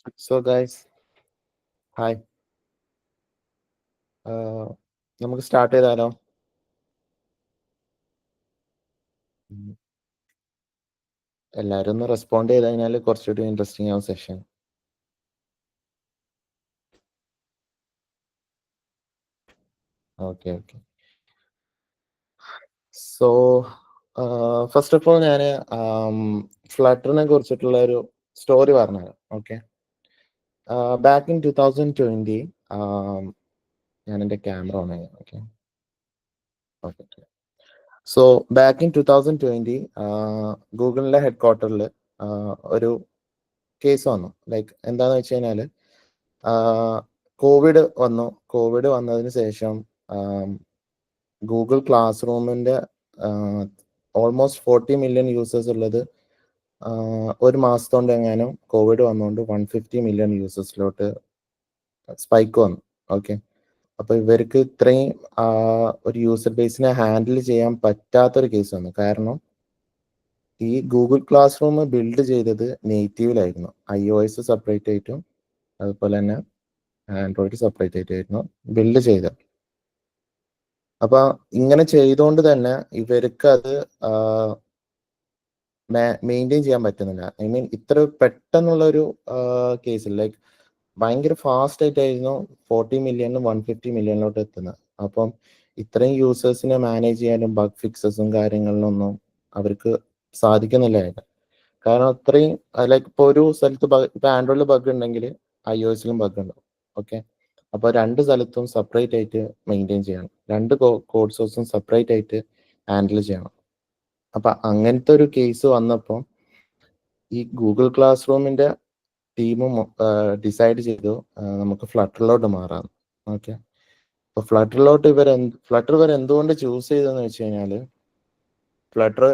So guys, hi. നമുക്ക് start ചെയ്താലോ? എല്ലാവരും ഒന്ന് റെസ്പോണ്ട് ചെയ്ത് കഴിഞ്ഞാൽ കുറച്ചുകൂടി ഇൻട്രസ്റ്റിംഗ് ആവും session. Okay. So first of all ഞാൻ ഫ്ലട്ടറിനെ കുറിച്ചിട്ടുള്ള ഒരു സ്റ്റോറി പറഞ്ഞുതരാം. ഓക്കെ. ബാക്ക് ഇൻ 2020 ഞാൻ എൻ്റെ ക്യാമറ ഓൺ ചെയ്യാം. ഓക്കെ. സോ ബാക്ക് ഇൻ 2020 ഗൂഗിളിൻ്റെ ഹെഡ് ക്വാർട്ടറിൽ ഒരു കേസ് വന്നു. ലൈക്ക് എന്താണെന്ന് വെച്ച് കഴിഞ്ഞാൽ കോവിഡ് വന്നതിന് ശേഷം ഗൂഗിൾ ക്ലാസ് റൂമിൻ്റെ ഓൾമോസ്റ്റ് 40 മില്യൺ യൂസേഴ്സ് ഉള്ളത് ഒരു മാസത്തോണ്ട് എങ്ങാനും കോവിഡ് വന്നുകൊണ്ട് 150 മില്യൺ യൂസേഴ്സിലോട്ട് സ്പൈക്ക് വന്നു. ഓക്കെ. അപ്പോൾ ഇവർക്ക് ഇത്രയും ഒരു യൂസർ ബേസിനെ ഹാൻഡിൽ ചെയ്യാൻ പറ്റാത്തൊരു കേസ് വന്നു. കാരണം ഈ ഗൂഗിൾ ക്ലാസ് റൂം ബിൽഡ് ചെയ്തത് നേറ്റീവിലായിരുന്നു. iOS സെപ്പറേറ്റ് ആയിട്ടും അതുപോലെ തന്നെ ആൻഡ്രോയിഡ് സെപ്പറേറ്റ് ആയിട്ടായിരുന്നു ബിൽഡ് ചെയ്തത്. അപ്പൊ ഇങ്ങനെ ചെയ്തുകൊണ്ട് തന്നെ ഇവർക്ക് അത് മെയിൻറ്റെയിൻ ചെയ്യാൻ പറ്റുന്നില്ല. ഐ മീൻ ഇത്ര പെട്ടെന്നുള്ള ഒരു കേസിൽ ലൈക്ക് ഭയങ്കര ഫാസ്റ്റ് ആയിട്ടായിരുന്നു 40 മില്യണിലും 150 മില്യണിലോട്ട് എത്തുന്നത്. അപ്പം ഇത്രയും യൂസേഴ്സിനെ മാനേജ് ചെയ്യാനും ബഗ് ഫിക്സസും കാര്യങ്ങളിലൊന്നും അവർക്ക് സാധിക്കുന്നില്ലായിരുന്നു. കാരണം അത്രയും ലൈക്ക് ഇപ്പോൾ ഒരു സ്ഥലത്ത് ഇപ്പൊ ആൻഡ്രോയിഡിൽ ബഗ് ഉണ്ടെങ്കിൽ iOSലും ബഗ് ഉണ്ടാവും. ഓക്കെ. അപ്പോൾ രണ്ട് സ്ഥലത്തും സെപ്പറേറ്റ് ആയിട്ട് മെയിൻറ്റെയിൻ ചെയ്യണം. രണ്ട് കോഡ് സോഴ്സും സെപ്പറേറ്റ് ആയിട്ട് ഹാൻഡിൽ ചെയ്യണം. അപ്പൊ അങ്ങനത്തെ ഒരു കേസ് വന്നപ്പോൾ ഈ ഗൂഗിൾ ക്ലാസ് റൂമിന്റെ ടീമും ഡിസൈഡ് ചെയ്തു നമുക്ക് ഫ്ലട്ടറിലോട്ട് മാറാം. ഓക്കെ. അപ്പൊ ഫ്ലട്ടർ ഇവർ എന്തുകൊണ്ട് ചൂസ് ചെയ്തതെന്ന് വെച്ച് കഴിഞ്ഞാൽ ഫ്ലട്ടർ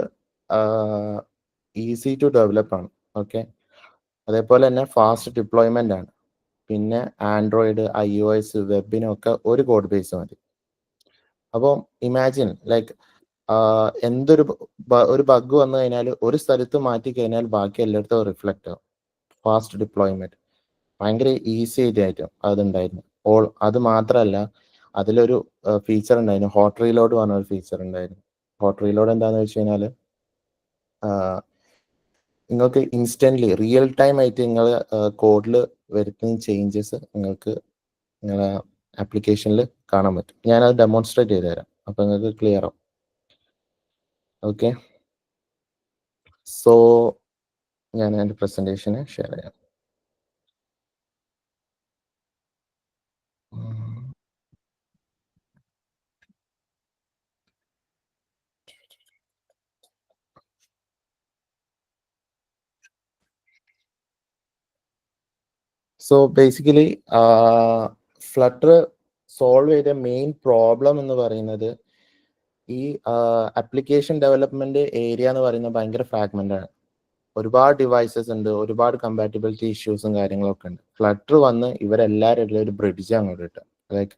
ഈസി ടു ഡെവലപ്പ് ആണ്. ഓക്കെ. അതേപോലെ തന്നെ ഫാസ്റ്റ് ഡിപ്ലോയ്മെന്റ് ആണ്. പിന്നെ ആൻഡ്രോയിഡ്, iOS, വെബിനൊക്കെ ഒരു കോഡ് ബേസ് മതി. അപ്പോൾ ഇമാജിൻ ലൈക്ക് എന്തൊരു ഒരു ബഗ് വന്നു കഴിഞ്ഞാൽ ഒരു സ്ഥലത്ത് മാറ്റി കഴിഞ്ഞാൽ ബാക്കി എല്ലായിടത്തും റിഫ്ലക്റ്റ് ആവും. ഫാസ്റ്റ് ഡിപ്ലോയ്മെന്റ് ഭയങ്കര ഈസി ആയിട്ടും അതുണ്ടായിരുന്നു. അത് മാത്രമല്ല അതിലൊരു ഫീച്ചർ ഉണ്ടായിരുന്നു, ഹോട്ട് റീലോഡ് പറഞ്ഞ ഒരു ഫീച്ചർ ഉണ്ടായിരുന്നു. ഹോട്ട് റീലോഡ് എന്താണെന്ന് വെച്ച് കഴിഞ്ഞാൽ നിങ്ങൾക്ക് ഇൻസ്റ്റന്റ്ലി റിയൽ ടൈം ആയിട്ട് നിങ്ങൾ കോഡിൽ വരുത്തുന്ന ചേഞ്ചസ് നിങ്ങൾക്ക് നിങ്ങളെ ആപ്ലിക്കേഷനിൽ കാണാൻ പറ്റും. ഞാനത് ഡെമോൺസ്ട്രേറ്റ് ചെയ്ത് തരാം. അപ്പൊ നിങ്ങൾക്ക് ക്ലിയർ ആവും. ഓക്കെ. സോ ഞാൻ എൻ്റെ പ്രസന്റേഷന് ഷെയർ ചെയ്യാം. സോ ബേസിക്കലി ഫ്ലട്ടർ സോൾവ് ചെയ്ത മെയിൻ പ്രോബ്ലം എന്ന് പറയുന്നത് ഈ ആപ്ലിക്കേഷൻ ഡെവലപ്മെന്റ് ഏരിയ എന്ന് പറയുന്നത് ഭയങ്കര ഫ്രാഗ്മെന്റ് ആണ്. ഒരുപാട് ഡിവൈസസ് ഉണ്ട്, ഒരുപാട് കമ്പാറ്റബിലിറ്റി ഇഷ്യൂസും കാര്യങ്ങളൊക്കെ ഉണ്ട്. ഫ്ലട്ടർ വന്ന് ഇവരെല്ലാവരും ഒരു ബ്രിഡ്ജ് അങ്ങോട്ട് ഇട്ടു. ലൈക്ക്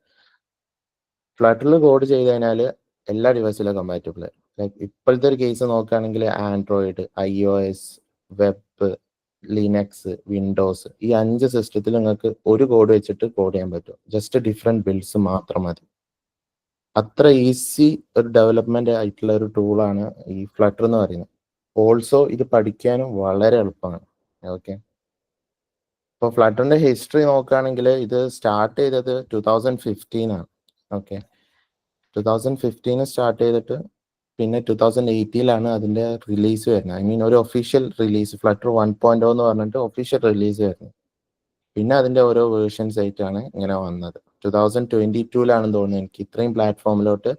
ഫ്ലട്ടറിൽ കോഡ് ചെയ്ത് കഴിഞ്ഞാൽ എല്ലാ ഡിവൈസിലും കമ്പാറ്റബിൾ ആയി. ലൈക്ക് ഇപ്പോഴത്തെ ഒരു കേസ് നോക്കുകയാണെങ്കിൽ Android, iOS, web, Linux, Windows ഈ 5 സിസ്റ്റത്തിൽ നിങ്ങൾക്ക് ഒരു കോഡ് വെച്ചിട്ട് കോഡ് ചെയ്യാൻ പറ്റും. ജസ്റ്റ് ഡിഫറെന്റ് ബിൽഡ്സ് മാത്രം മതി. അത്ര ഈസി ഒരു ഡെവലപ്മെന്റ് ആയിട്ടുള്ള ഒരു ടൂളാണ് ഈ ഫ്ലട്ടർ എന്ന് പറയുന്നത്. ഓൾസോ ഇത് പഠിക്കാനും വളരെ എളുപ്പമാണ്. ഓക്കെ. ഇപ്പോൾ ഫ്ലട്ടറിന്റെ ഹിസ്റ്ററി നോക്കുകയാണെങ്കിൽ ഇത് സ്റ്റാർട്ട് ചെയ്തത് 2015 ആണ്. ഓക്കെ. 2015 സ്റ്റാർട്ട് ചെയ്തിട്ട് പിന്നെ 2018 അതിന്റെ റിലീസ് വരുന്നത്. ഐ മീൻ ഒരു ഒഫീഷ്യൽ റിലീസ് ഫ്ലട്ടർ 1.0 എന്ന് പറഞ്ഞിട്ട് ഒഫീഷ്യൽ റിലീസ് വരുന്നത്. പിന്നെ അതിന്റെ ഓരോ വേർഷൻസ് ആയിട്ടാണ് ഇങ്ങനെ വന്നത്. 2022 തോന്നുന്നു എനിക്ക് ഇത്രയും പ്ലാറ്റ്ഫോമിലോട്ട്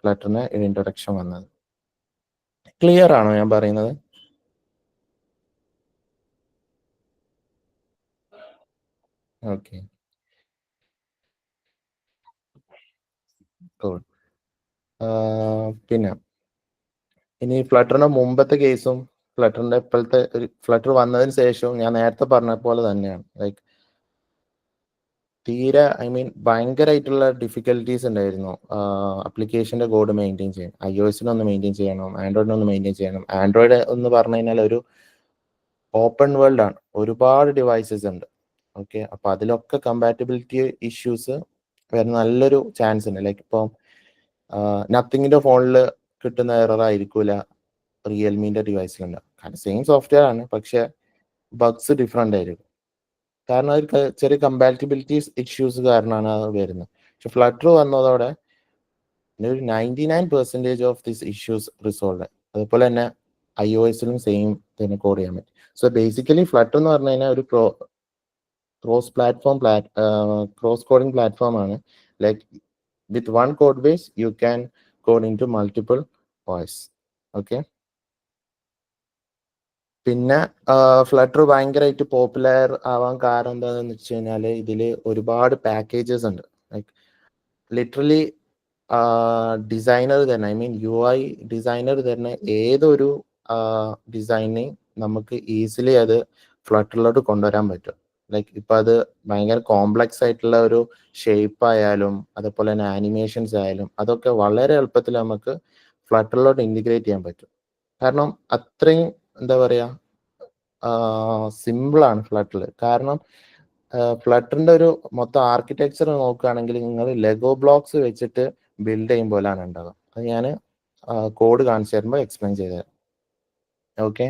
ഫ്ലട്ടറിന് ഇൻട്രൊഡക്ഷൻ വന്നത്. ക്ലിയർ ആണോ ഞാൻ പറയുന്നത്? ഓക്കെ. പിന്നെ ഇനി ഫ്ലട്ടറിന്റെ മുമ്പത്തെ കേസും ഫ്ലട്ടറിന്റെ ഇപ്പോഴത്തെ ഫ്ലട്ടർ വന്നതിന് ശേഷവും ഞാൻ നേരത്തെ പറഞ്ഞ പോലെ തന്നെയാണ്. ലൈക്ക് തീരെ ഐ മീൻ ഭയങ്കരമായിട്ടുള്ള ഡിഫിക്കൽട്ടീസ് ഉണ്ടായിരുന്നു ആപ്ലിക്കേഷന്റെ കോഡ് മെയിൻറ്റെയിൻ ചെയ്യാൻ. iOSനൊന്ന് മെയിൻറ്റെയിൻ ചെയ്യണം, ആൻഡ്രോയിഡിനൊന്ന് മെയിൻറ്റെയിൻ ചെയ്യണം. ആൻഡ്രോയിഡ് എന്ന് പറഞ്ഞു കഴിഞ്ഞാൽ ഒരു ഓപ്പൺ വേൾഡ് ആണ്. ഒരുപാട് ഡിവൈസസ് ഉണ്ട്. ഓക്കെ. അപ്പൊ അതിലൊക്കെ കമ്പാറ്റബിലിറ്റി ഇഷ്യൂസ് വരുന്ന നല്ലൊരു ചാൻസ് ഉണ്ട്. ലൈക്ക് ഇപ്പം നത്തിങ്ങിന്റെ ഫോണിൽ കിട്ടുന്ന എറർ ആയിരിക്കൂല റിയൽമിന്റെ ഡിവൈസിലുണ്ട്. കാരണം സെയിം സോഫ്റ്റ്വെയർ ആണ്, പക്ഷെ ബഗ്സ് ഡിഫറെന്റ് ആയിരിക്കും. കാരണം അത് ചെറിയ കമ്പാറ്റബിലിറ്റി ഇഷ്യൂസ് കാരണമാണ് അത് വരുന്നത്. പക്ഷെ ഫ്ലട്ടർ വന്നതോടെ ഒരു 99% ഓഫ് ദിസ് ഇഷ്യൂസ് റിസോൾവ്. അതുപോലെ തന്നെ iOS-ലും സെയിം തന്നെ കോഡ് ചെയ്യാൻ പറ്റും. സോ ബേസിക്കലി ഫ്ലട്ടർ എന്ന് പറഞ്ഞു കഴിഞ്ഞാൽ ഒരു ക്രോസ് കോഡിംഗ് പ്ലാറ്റ്ഫോം ആണ്. Like with one code base you can code into multiple OS. Okay. പിന്നെ ഫ്ലട്ടർ ഭയങ്കരമായിട്ട് പോപ്പുലർ ആവാൻ കാരണം എന്താണെന്ന് വെച്ച് കഴിഞ്ഞാൽ ഇതിൽ ഒരുപാട് പാക്കേജസ് ഉണ്ട്. ലൈക്ക് ലിറ്ററലി ഡിസൈനർ തന്നെ, ഐ മീൻ UI ഡിസൈനർ തന്നെ ഏതൊരു ഡിസൈനിങ് നമുക്ക് ഈസിലി അത് ഫ്ലട്ടറിലോട്ട് കൊണ്ടുവരാൻ പറ്റും. ലൈക്ക് ഇപ്പം അത് ഭയങ്കര കോംപ്ലക്സ് ആയിട്ടുള്ള ഒരു ഷേപ്പ് ആയാലും അതുപോലെ തന്നെ ആനിമേഷൻസ് ആയാലും അതൊക്കെ വളരെ എളുപ്പത്തിൽ നമുക്ക് ഫ്ലട്ടറിലോട്ട് ഇൻറ്റിഗ്രേറ്റ് ചെയ്യാൻ പറ്റും. കാരണം അത്രയും എന്താ പറയുക സിമ്പിളാണ് ഫ്ലട്ടറിൽ. കാരണം ഫ്ലട്ടറിന്റെ ഒരു മൊത്തം ആർക്കിടെക്ചർ നോക്കുകയാണെങ്കിൽ നിങ്ങൾ ലെഗോ ബ്ലോക്സ് വെച്ചിട്ട് ബിൽഡ് ചെയ്യും പോലാണ് ഉണ്ടാവുക. അത് ഞാൻ കോഡ് കാണിച്ചു തരുമ്പോൾ എക്സ്പ്ലെയിൻ ചെയ്തുതരാം. ഓക്കെ.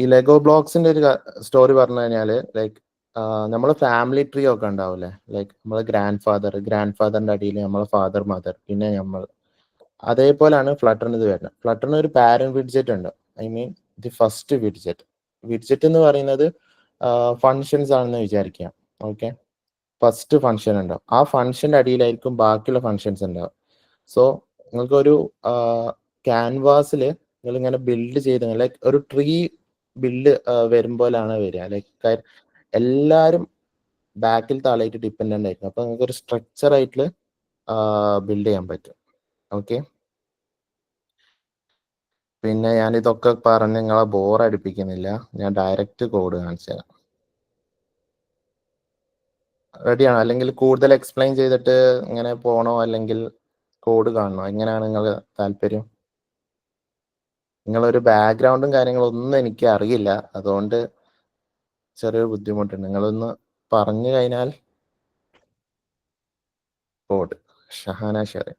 ഈ ലെഗോ ബ്ലോക്സിന്റെ ഒരു സ്റ്റോറി പറഞ്ഞു കഴിഞ്ഞാല് ലൈക്ക് നമ്മൾ ഫാമിലി ട്രീ ഒക്കെ ഉണ്ടാവില്ലേ, ലൈക്ക് നമ്മളെ ഗ്രാൻഡ് ഫാദറിന്റെ അടിയിൽ നമ്മളെ ഫാദർ മദർ പിന്നെ നമ്മൾ, അതേപോലെയാണ് ഫ്ലട്ടറിന് ഇത് വരുന്നത്. ഫ്ലട്ടറിന് ഒരു പാരന്റ് വിഡ്ജറ്റ് ഉണ്ട്. I mean the first widget എന്ന് പറയുന്നത് ഫങ്ഷൻസ് ആണെന്ന് വിചാരിക്കാം. ഓക്കെ. ഫസ്റ്റ് ഫംഗ്ഷൻ ഉണ്ടാവും. ആ ഫംഗ്ഷന്റെ അടിയിലായിരിക്കും ബാക്കിയുള്ള ഫങ്ഷൻസ് ഉണ്ടാവും. സോ നിങ്ങൾക്കൊരു ക്യാൻവാസിൽ നിങ്ങൾ ഇങ്ങനെ ബിൽഡ് ചെയ്ത് ലൈക്ക് ഒരു ട്രീ ബിൽഡ് വരുമ്പോഴാണ് വരിക. ലൈക്ക് എല്ലാവരും ബാക്കിൽ താഴേക്ക് ഡിപ്പെൻഡന്റ് ആയിരിക്കും. അപ്പൊ നിങ്ങൾക്ക് ഒരു സ്ട്രക്ചർ ആയിട്ട് ബിൽഡ് ചെയ്യാൻ പറ്റും. ഓക്കെ. പിന്നെ ഞാൻ ഇതൊക്കെ പറഞ്ഞ് നിങ്ങളെ ബോർ അടിപ്പിക്കുന്നില്ല. ഞാൻ ഡയറക്റ്റ് കോഡ് കാണിച്ചു തരാം. റെഡിയാണോ? അല്ലെങ്കിൽ കൂടുതൽ എക്സ്പ്ലെയിൻ ചെയ്തിട്ട് ഇങ്ങനെ പോകണോ, അല്ലെങ്കിൽ കോഡ് കാണണോ? എങ്ങനെയാണ് നിങ്ങൾ താല്പര്യം? നിങ്ങളൊരു ബാക്ക്ഗ്രൗണ്ടും കാര്യങ്ങളും ഒന്നും എനിക്ക് അറിയില്ല, അതുകൊണ്ട് ചെറിയൊരു ബുദ്ധിമുട്ടുണ്ട്. നിങ്ങളൊന്ന് പറഞ്ഞു കഴിഞ്ഞാൽ. Code Shahana Sheri.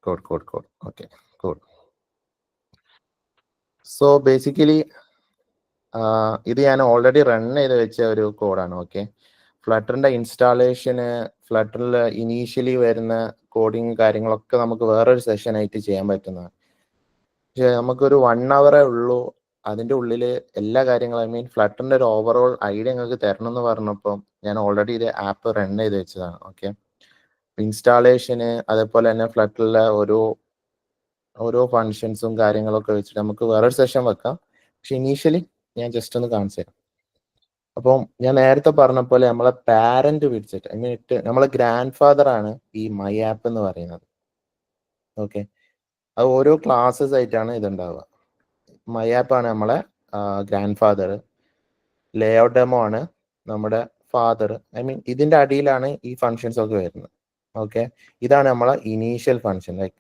Code okay. Code. So basically ഇത് ഞാൻ ഓൾറെഡി റൺ ചെയ്ത് വെച്ച ഒരു കോഡാണ്. ഓക്കെ. ഫ്ലട്ടറിന്റെ ഇൻസ്റ്റാളേഷന്, ഫ്ലട്ടറിൽ ഇനീഷ്യലി വരുന്ന കോഡിങ് കാര്യങ്ങളൊക്കെ നമുക്ക് വേറൊരു സെഷൻ ആയിട്ട് ചെയ്യാൻ പറ്റുന്നതാണ്. പക്ഷെ നമുക്കൊരു 1 hour ഉള്ളൂ. അതിന്റെ ഉള്ളിൽ എല്ലാ കാര്യങ്ങളും, ഐ മീൻ ഫ്ലട്ടറിന്റെ ഒരു ഓവറോൾ ഐഡിയ നിങ്ങൾക്ക് തരണം എന്ന് പറഞ്ഞപ്പോൾ ഞാൻ ഓൾറെഡി ഇത് ആപ്പ് റൺ ചെയ്ത് വെച്ചതാണ്. ഓക്കെ. ഇൻസ്റ്റാളേഷന് അതേപോലെ തന്നെ ഫ്ലട്ടറിലെ ഓരോ ഫങ്ഷൻസും കാര്യങ്ങളൊക്കെ വെച്ചിട്ട് നമുക്ക് വേറൊരു സെഷൻ വെക്കാം. പക്ഷെ ഇനീഷ്യലി ഞാൻ ജസ്റ്റ് ഒന്ന് കാണിച്ചു തരാം. അപ്പം ഞാൻ നേരത്തെ പറഞ്ഞ പോലെ നമ്മളെ പാരന്റ് വിഡ്ജറ്റ്, ഐ മീൻ നമ്മളെ ഗ്രാൻഡ് ഫാദർ ആണ് ഈ മൈ ആപ്പ് എന്ന് പറയുന്നത്. ഓക്കെ. അത് ഓരോ ക്ലാസ്സസ് ആയിട്ടാണ് ഇതുണ്ടാവുക. മൈ ആപ്പ് ആണ് നമ്മളെ ഗ്രാൻഡ് ഫാദർ, ലേ ഔട്ട് ഡെമോ ആണ് നമ്മുടെ ഫാദർ. ഐ മീൻ ഇതിന്റെ അടിയിലാണ് ഈ ഫങ്ഷൻസ് ഒക്കെ വരുന്നത്. ഓക്കെ. ഇതാണ് നമ്മളെ ഇനീഷ്യൽ ഫങ്ഷൻ. ലൈക്ക്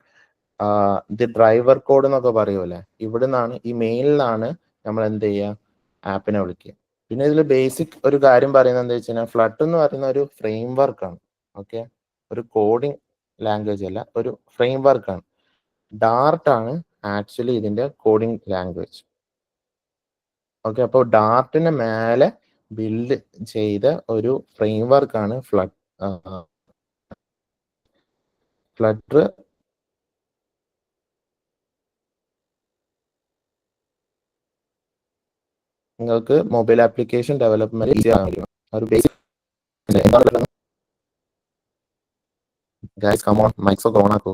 ഇത് ഡ്രൈവർ കോഡ് എന്നൊക്കെ പറയുമല്ലേ, ഇവിടെ നിന്നാണ് ഈ മെയിനിൽ നിന്നാണ് നമ്മൾ എന്ത് ചെയ്യുക, ആപ്പിനെ വിളിക്കുക. പിന്നെ ഇതിൽ ബേസിക് ഒരു കാര്യം പറയുന്നത് എന്താ വെച്ച് കഴിഞ്ഞാൽ ഫ്ലട്ടർ എന്ന് പറയുന്ന ഒരു ഫ്രെയിം വർക്കാണ്. ഓക്കെ. ഒരു കോഡിംഗ് ലാംഗ്വേജ് അല്ല, ഒരു ഫ്രെയിം വർക്കാണ്. ഡാർട്ട് ആണ് ആക്ച്വലി ഇതിന്റെ കോഡിംഗ് ലാംഗ്വേജ്. ഓക്കെ. അപ്പോൾ ഡാർട്ടിന് മേലെ ബിൽഡ് ചെയ്ത ഒരു ഫ്രെയിം വർക്കാണ് ഫ്ലട്ടർ. നിങ്ങൾക്ക് മൊബൈൽ ആപ്ലിക്കേഷൻ ഡെവലപ്മെന്റ് ഈസി ആകാൻ കഴിയും. ഒരു basic guys come on, mics ഒക്കെ ഓൺ ആക്കൂ.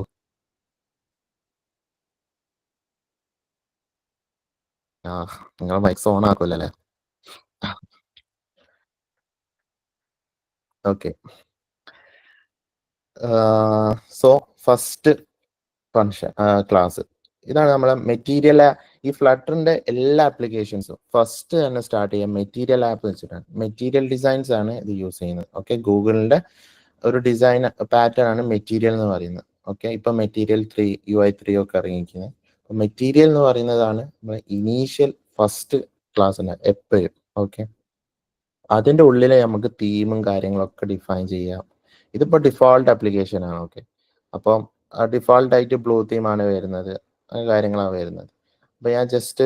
നിങ്ങൾ മൈക്സ് ഓൺ ആക്കൂലല്ലേ? Okay. So first function class ഇതാണ് നമ്മളെ മെറ്റീരിയൽ. ഈ ഫ്ലട്ടറിന്റെ എല്ലാ ആപ്ലിക്കേഷൻസും ഫസ്റ്റ് തന്നെ സ്റ്റാർട്ട് ചെയ്യാം മെറ്റീരിയൽ ആപ്പ് വെച്ചിട്ടാണ്. മെറ്റീരിയൽ ഡിസൈൻസ് ആണ് ഇത് യൂസ് ചെയ്യുന്നത്. ഓക്കെ. ഗൂഗിളിന്റെ ഒരു ഡിസൈൻ പാറ്റേൺ ആണ് മെറ്റീരിയൽ എന്ന് പറയുന്നത്. ഓക്കെ. ഇപ്പൊ മെറ്റീരിയൽ 3 UI3 ഒക്കെ ഇറങ്ങിയിരിക്കുന്നത്. മെറ്റീരിയൽ എന്ന് പറയുന്നതാണ് നമ്മളെ ഇനീഷ്യൽ ഫസ്റ്റ് ക്ലാസ് എപ്പോഴും. ഓക്കെ. അതിന്റെ ഉള്ളിൽ നമുക്ക് തീമും കാര്യങ്ങളൊക്കെ ഡിഫൈൻ ചെയ്യാം. ഇതിപ്പോ ഡിഫോൾട്ട് ആപ്ലിക്കേഷൻ ആണ്. ഓക്കെ. അപ്പം ഡിഫോൾട്ട് ആയിട്ട് ബ്ലൂ തീമാണ് വരുന്നത്, കാര്യങ്ങളാണ് വരുന്നത്. അപ്പൊ ഞാൻ ജസ്റ്റ്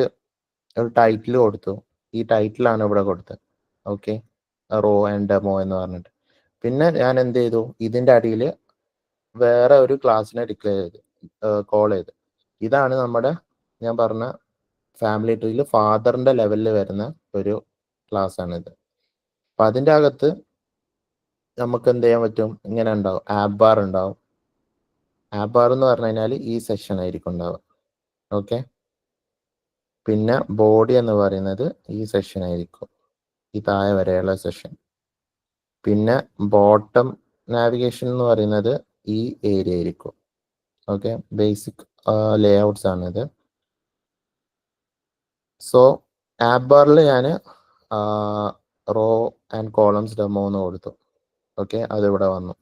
ഒരു ടൈറ്റിൽ കൊടുത്തു. ഈ ടൈറ്റിലാണ് ഇവിടെ കൊടുത്തത്. ഓക്കെ, റോ ആൻഡ് ഡെമോ എന്ന് പറഞ്ഞിട്ട്. പിന്നെ ഞാൻ എന്ത് ചെയ്തു, ഇതിന്റെ അടിയിൽ വേറെ ഒരു ക്ലാസ്സിനെ ഡിക്ലെയർ ചെയ്ത് കോൾ ചെയ്ത്. ഇതാണ് നമ്മുടെ ഞാൻ പറഞ്ഞ ഫാമിലി ട്രീയിൽ ഫാദറിന്റെ ലെവലിൽ വരുന്ന ഒരു ക്ലാസ് ആണിത്. അപ്പൊ അതിന്റെ അകത്ത് നമുക്ക് എന്ത് ചെയ്യാൻ പറ്റും, ഇങ്ങനെ ഉണ്ടാവും, ആപ്പ് ബാർ ഉണ്ടാവും. ആപ്പ് ബാർ എന്ന് പറഞ്ഞു കഴിഞ്ഞാൽ ഈ സെഷൻ ആയിരിക്കും ഉണ്ടാവുക. ഓക്കെ. പിന്നെ ബോഡി എന്ന് പറയുന്നത് ഈ സെഷൻ ആയിരിക്കും, ഈ താഴെ വരെയുള്ള സെഷൻ. പിന്നെ ബോട്ടം നാവിഗേഷൻ എന്ന് പറയുന്നത് ഈ ഏരിയ ആയിരിക്കും. ഓക്കെ, ബേസിക് ലേ ഔട്ട്സ് ആണിത്. സോ ആപ്പ് ബാറിൽ ഞാൻ റോ ആൻഡ് കോളംസ് ഡെമോ എന്ന് കൊടുത്തു. ഓക്കെ, അതിവിടെ വന്നു.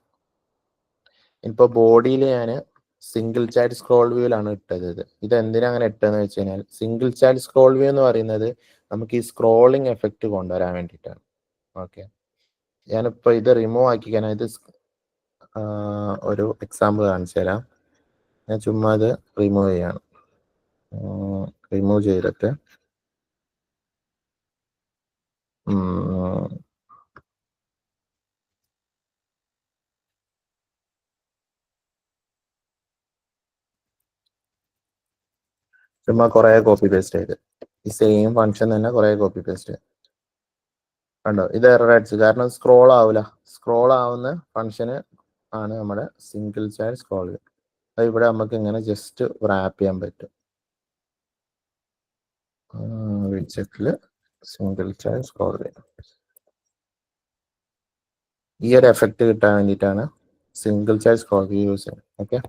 ഇപ്പൊ ബോഡിയിൽ ഞാൻ സിംഗിൾ ചൈൽഡ് സ്ക്രോൾ വ്യൂവിലാണ് ഇട്ടത്. ഇത് എന്തിനാ അങ്ങനെ ഇട്ടതെന്ന് വെച്ച് കഴിഞ്ഞാൽ, സിംഗിൾ ചൈൽഡ് സ്ക്രോൾ വ്യൂ എന്ന് പറയുന്നത് നമുക്ക് ഈ സ്ക്രോളിംഗ് എഫക്റ്റ് കൊണ്ടുവരാൻ വേണ്ടിയിട്ടാണ്. ഓക്കെ, ഞാനിപ്പോൾ ഇത് റിമൂവ് ആക്കി കഴിഞ്ഞാൽ ഇത് ഒരു എക്സാമ്പിൾ കാണിച്ചു തരാം. ഞാൻ ചുമ്മാ ഇത് റിമൂവ് ചെയ്യാണ്. റിമൂവ് ചെയ്തിട്ട് ചുമ്മാ കുറെ കോപ്പി പേസ്റ്റ് ചെയ്ത് ഈ സെയിം ഫംഗ്ഷൻ തന്നെ കുറെ കോപ്പി പേസ്റ്റ് കണ്ടോ. ഇത് എറർ അടിച്ചു, കാരണം സ്ക്രോൾ ആവില്ല. സ്ക്രോൾ ആവുന്ന ഫംഗ്ഷന് ആണ് നമ്മുടെ സിംഗിൾ ചൈൽഡ് സ്ക്രോൾ. അത് ഇവിടെ നമുക്ക് ഇങ്ങനെ ജസ്റ്റ് റാപ്പ് ചെയ്യാൻ പറ്റും. വിഡ്ജറ്റില് സിംഗിൾ ചൈൽഡ് സ്ക്രോൾ ഈ ഒരു എഫക്റ്റ് കിട്ടാൻ വേണ്ടിയിട്ടാണ് സിംഗിൾ ചൈൽഡ് സ്ക്രോൾ യൂസ് ചെയ്യുന്നത്. ഓക്കെ,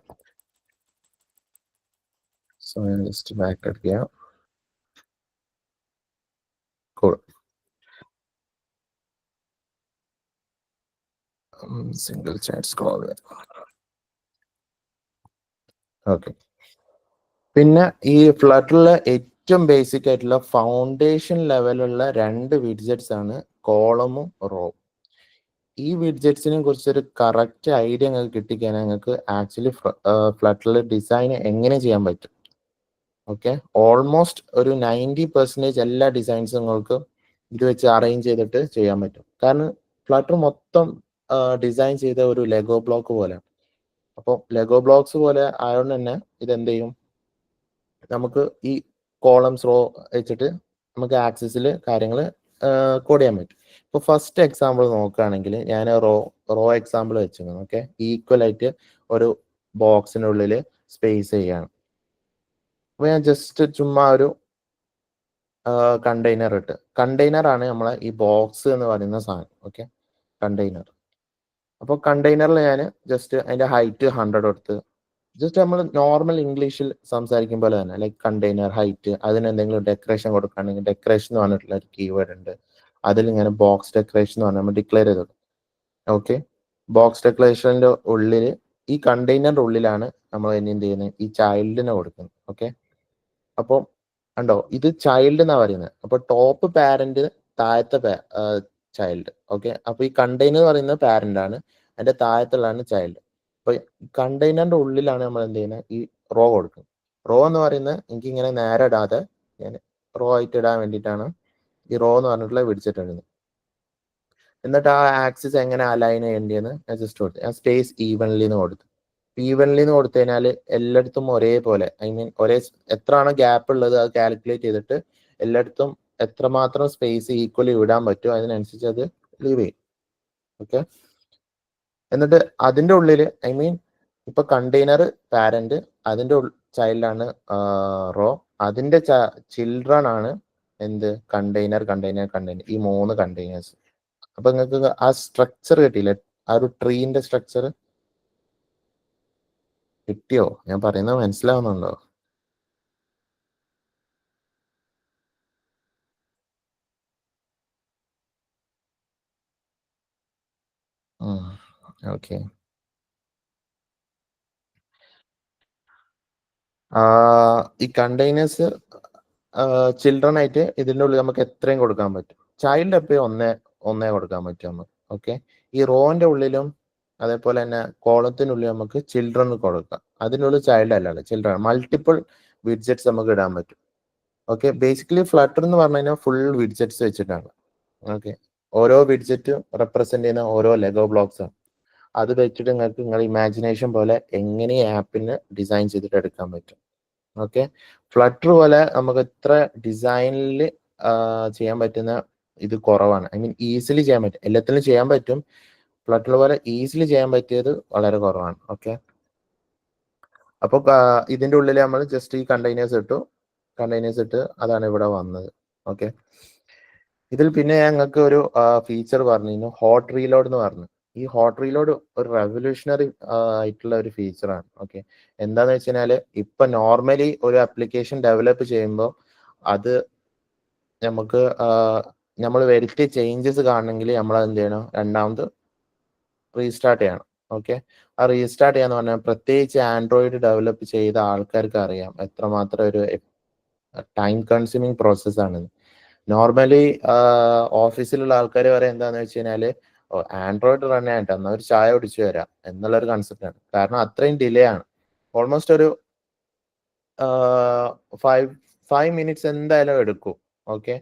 സോ ഞാൻ ജസ്റ്റ് ബാക്ക് അടിക്കാം. Cool. Single child scroll. Okay. പിന്നെ ഈ ഫ്ലട്ടറിലെ ഏറ്റവും ബേസിക് ആയിട്ടുള്ള ഫൗണ്ടേഷൻ ലെവലുള്ള രണ്ട് വിഡ്ജറ്റ്സ് ആണ് കോളമും റോ. ഈ വിഡ്ജറ്റ്സിനെ കുറിച്ചൊരു കറക്റ്റ് ഐഡിയ നിങ്ങൾക്ക് കിട്ടിക്കഴിഞ്ഞാൽ നിങ്ങൾക്ക് ആക്ച്വലി ഫ്ലട്ടറിൽ ഡിസൈൻ എങ്ങനെ ചെയ്യാൻ പറ്റും. ഓക്കെ, ഓൾമോസ്റ്റ് ഒരു 90% എല്ലാ ഡിസൈൻസും നിങ്ങൾക്ക് ഇത് വെച്ച് അറേഞ്ച് ചെയ്തിട്ട് ചെയ്യാൻ പറ്റും. കാരണം ഫ്ലട്ടർ മൊത്തം ഡിസൈൻ ചെയ്ത ഒരു ലെഗോ ബ്ലോക്ക് പോലെ. അപ്പോൾ ലെഗോ ബ്ലോക്സ് പോലെ ആയതുകൊണ്ട് തന്നെ ഇതെന്ത് ചെയ്യും, നമുക്ക് ഈ കോളംസ് റോ വെച്ചിട്ട് നമുക്ക് ആക്സിസിൽ കാര്യങ്ങൾ കോഡ് ചെയ്യാൻ പറ്റും. ഇപ്പോൾ ഫസ്റ്റ് എക്സാമ്പിൾ നോക്കുകയാണെങ്കിൽ ഞാൻ റോ എക്സാമ്പിൾ വെച്ചിരുന്നു. ഓക്കെ, ഈക്വൽ ആയിട്ട് ഒരു ബോക്സിനുള്ളിൽ സ്പേസ് ചെയ്യാണ്. അപ്പോൾ ഞാൻ ജസ്റ്റ് ചുമ്മാ ഒരു കണ്ടെയ്നർ ഇട്ട്, കണ്ടെയ്നർ ആണ് നമ്മളെ ഈ ബോക്സ് എന്ന് പറയുന്ന സാധനം. Okay, container. അപ്പോൾ കണ്ടെയ്നറിൽ ഞാൻ ജസ്റ്റ് അതിന്റെ ഹൈറ്റ് 100 കൊടുത്ത്, ജസ്റ്റ് നമ്മൾ നോർമൽ ഇംഗ്ലീഷിൽ സംസാരിക്കും പോലെ തന്നെ, ലൈക്ക് കണ്ടെയ്നർ ഹൈറ്റ്, അതിന് എന്തെങ്കിലും ഡെക്കറേഷൻ കൊടുക്കുകയാണെങ്കിൽ ഡെക്കറേഷൻ എന്ന് പറഞ്ഞിട്ടുള്ള ഒരു കീവേഡ് ഉണ്ട്. അതിൽ ഇങ്ങനെ ബോക്സ് ഡെക്കറേഷൻ എന്ന് പറഞ്ഞാൽ നമ്മൾ ഡിക്ലെയർ ചെയ്തു. ഓക്കെ, ബോക്സ് ഡെക്കറേഷൻ്റെ ഉള്ളിൽ ഈ കണ്ടെയ്നറിന്റെ ഉള്ളിലാണ് നമ്മൾ എന്ത് ചെയ്യുന്നത്, ഈ ചൈൽഡിനെ കൊടുക്കുന്നത്. ഓക്കെ, അപ്പോൾ കണ്ടോ, ഇത് ചൈൽഡ് എന്നാ പറയുന്നത്. അപ്പൊ ടോപ്പ് പാരന്റ്, താഴത്തെ ചൈൽഡ്. ഓക്കെ, അപ്പൊ ഈ കണ്ടെയ്നർ എന്ന് പറയുന്നത് പാരന്റ് ആണ്, അതിന്റെ താഴത്തുള്ളതാണ് ചൈൽഡ്. അപ്പൊ കണ്ടെയ്നറിന്റെ ഉള്ളിലാണ് നമ്മൾ എന്ത് ചെയ്യുന്നത്, ഈ റോ കൊടുക്കുന്നത്. റോ എന്ന് പറയുന്നത് എനിക്ക് ഇങ്ങനെ നേരെ ഇടാതെ ഞാൻ റോ ആയിട്ട് ഇടാൻ വേണ്ടിയിട്ടാണ് ഈ റോ എന്ന് പറഞ്ഞിട്ടുള്ള പിടിച്ചിട്ടുണ്ട്. എന്നിട്ട് ആ ആക്സിസ് എങ്ങനെ അലൈൻ ചെയ്യേണ്ടതെന്ന് ഞാൻ ജസ്റ്റ് കൊടുത്തു. ഞാൻ സ്പേസ് ഈവൻലി എന്ന് കൊടുത്തു. ഈവൻലി എന്ന് കൊടുത്തു കഴിഞ്ഞാൽ എല്ലായിടത്തും ഒരേപോലെ, ഐ മീൻ എത്രയാണോ ഗ്യാപ്പ് ഉള്ളത് അത് കാൽക്കുലേറ്റ് ചെയ്തിട്ട് എല്ലായിടത്തും എത്രമാത്രം സ്പേസ് ഈക്വലി വിടാൻ പറ്റുമോ അതിനനുസരിച്ച് അത് ലീവ് ചെയ്യും. ഓക്കെ, എന്നിട്ട് അതിന്റെ ഉള്ളിൽ, ഐ മീൻ ഇപ്പൊ കണ്ടെയ്നർ പാരന്റ്, അതിന്റെ ചൈൽഡാണ് റോ, അതിന്റെ ചിൽഡ്രൺ ആണ് എന്ത്, കണ്ടെയ്നർ കണ്ടെയ്നർ കണ്ടെയ്നർ, ഈ 3 കണ്ടെയ്നേഴ്സ്. അപ്പൊ നിങ്ങൾക്ക് ആ സ്ട്രക്ചർ കിട്ടിയില്ലേ, ആ ഒരു ട്രീന്റെ സ്ട്രക്ചർ കിട്ടിയോ? ഞാൻ പറയുന്നത് മനസ്സിലാവുന്നുണ്ടോ? ഓക്കെ, ഈ കണ്ടെയ്നേഴ്സ് ചിൽഡ്രൻ ആയിട്ട് ഇതിന്റെ ഉള്ളിൽ നമുക്ക് എത്രയും കൊടുക്കാൻ പറ്റും. ചൈൽഡ് എപ്പോഴും ഒന്നേ കൊടുക്കാൻ പറ്റും നമുക്ക്. ഓക്കെ, ഈ റോന്റെ ഉള്ളിലും അതേപോലെ തന്നെ കോളത്തിനുള്ളിൽ നമുക്ക് ചിൽഡ്രൻ കൊടുക്കാം. അതിനുള്ളിൽ ചൈൽഡ് അല്ലാതെ ചിൽഡ്രൻ മൾട്ടിപ്പിൾ വിഡ്ജറ്റ്സ് നമുക്ക് ഇടാൻ പറ്റും. ഓക്കെ, ബേസിക്കലി ഫ്ലട്ടർ എന്ന് പറഞ്ഞു കഴിഞ്ഞാൽ ഫുൾ വിഡ്ജറ്റ്സ് വെച്ചിട്ടാണ്. ഓക്കെ, ഓരോ വിഡ്ജറ്റും റെപ്രസെന്റ് ചെയ്യുന്ന ഓരോ ലെഗോ ബ്ലോക്സ് ആണ്. അത് വെച്ചിട്ട് നിങ്ങൾക്ക് നിങ്ങളുടെ ഇമാജിനേഷൻ പോലെ എങ്ങനെ ആപ്പിന് ഡിസൈൻ ചെയ്തിട്ട് എടുക്കാൻ പറ്റും. ഓക്കെ, ഫ്ലട്ടർ പോലെ നമുക്ക് ഇത്ര ഡിസൈനിൽ ചെയ്യാൻ പറ്റുന്ന ഇത് കുറവാണ്. ഐ മീൻ ഈസിലി ചെയ്യാൻ പറ്റും, എല്ലാത്തിലും ചെയ്യാൻ പറ്റും. ഫ്ലട്ടർ പോലെ ഈസിലി ചെയ്യാൻ പറ്റിയത് വളരെ കുറവാണ്. ഓക്കെ, അപ്പോൾ ഇതിന്റെ ഉള്ളിൽ നമ്മൾ ജസ്റ്റ് ഈ കണ്ടെയ്നേഴ്സ് ഇട്ട് അതാണ് ഇവിടെ വന്നത്. ഓക്കെ, ഇതിൽ പിന്നെ ഞങ്ങൾക്ക് ഒരു ഫീച്ചർ പറഞ്ഞിരുന്നു, ഹോട്ട് റീലോഡ് എന്ന് പറഞ്ഞു. ഈ ഹോട്ട് റീലോഡ് ഒരു റെവല്യൂഷണറി ആയിട്ടുള്ള ഒരു ഫീച്ചറാണ്. ഓക്കെ, എന്താന്ന് വെച്ച് കഴിഞ്ഞാൽ ഇപ്പൊ നോർമലി ഒരു ആപ്ലിക്കേഷൻ ഡെവലപ്പ് ചെയ്യുമ്പോൾ അത് നമുക്ക് നമ്മൾ വരുത്തിയ ചേഞ്ചസ് കാണണമെങ്കിൽ നമ്മൾ എന്ത് ചെയ്യണം, രണ്ടാമത് റീസ്റ്റാർട്ട് ചെയ്യണം. ഓക്കെ, ആ റീസ്റ്റാർട്ട് ചെയ്യാന്ന് പറഞ്ഞാൽ പ്രത്യേകിച്ച് ആൻഡ്രോയിഡ് ഡെവലപ്പ് ചെയ്ത ആൾക്കാർക്ക് അറിയാം എത്രമാത്രം ഒരു ടൈം കൺസ്യൂമിങ് പ്രോസസ്സാണ്. നോർമലി ഓഫീസിലുള്ള ആൾക്കാർ പറയാം എന്താന്ന് വെച്ച് കഴിഞ്ഞാൽ ആൻഡ്രോയിഡ് റൺ ആയിട്ട് എന്നാൽ ഒരു ചായ കുടിച്ചു വരാം എന്നുള്ളൊരു കൺസെപ്റ്റാണ്. കാരണം അത്രയും ഡിലേ ആണ്. ഓൾമോസ്റ്റ് ഒരു 5 മിനിറ്റ്സ് എന്തായാലും എടുക്കും. ഓക്കെ,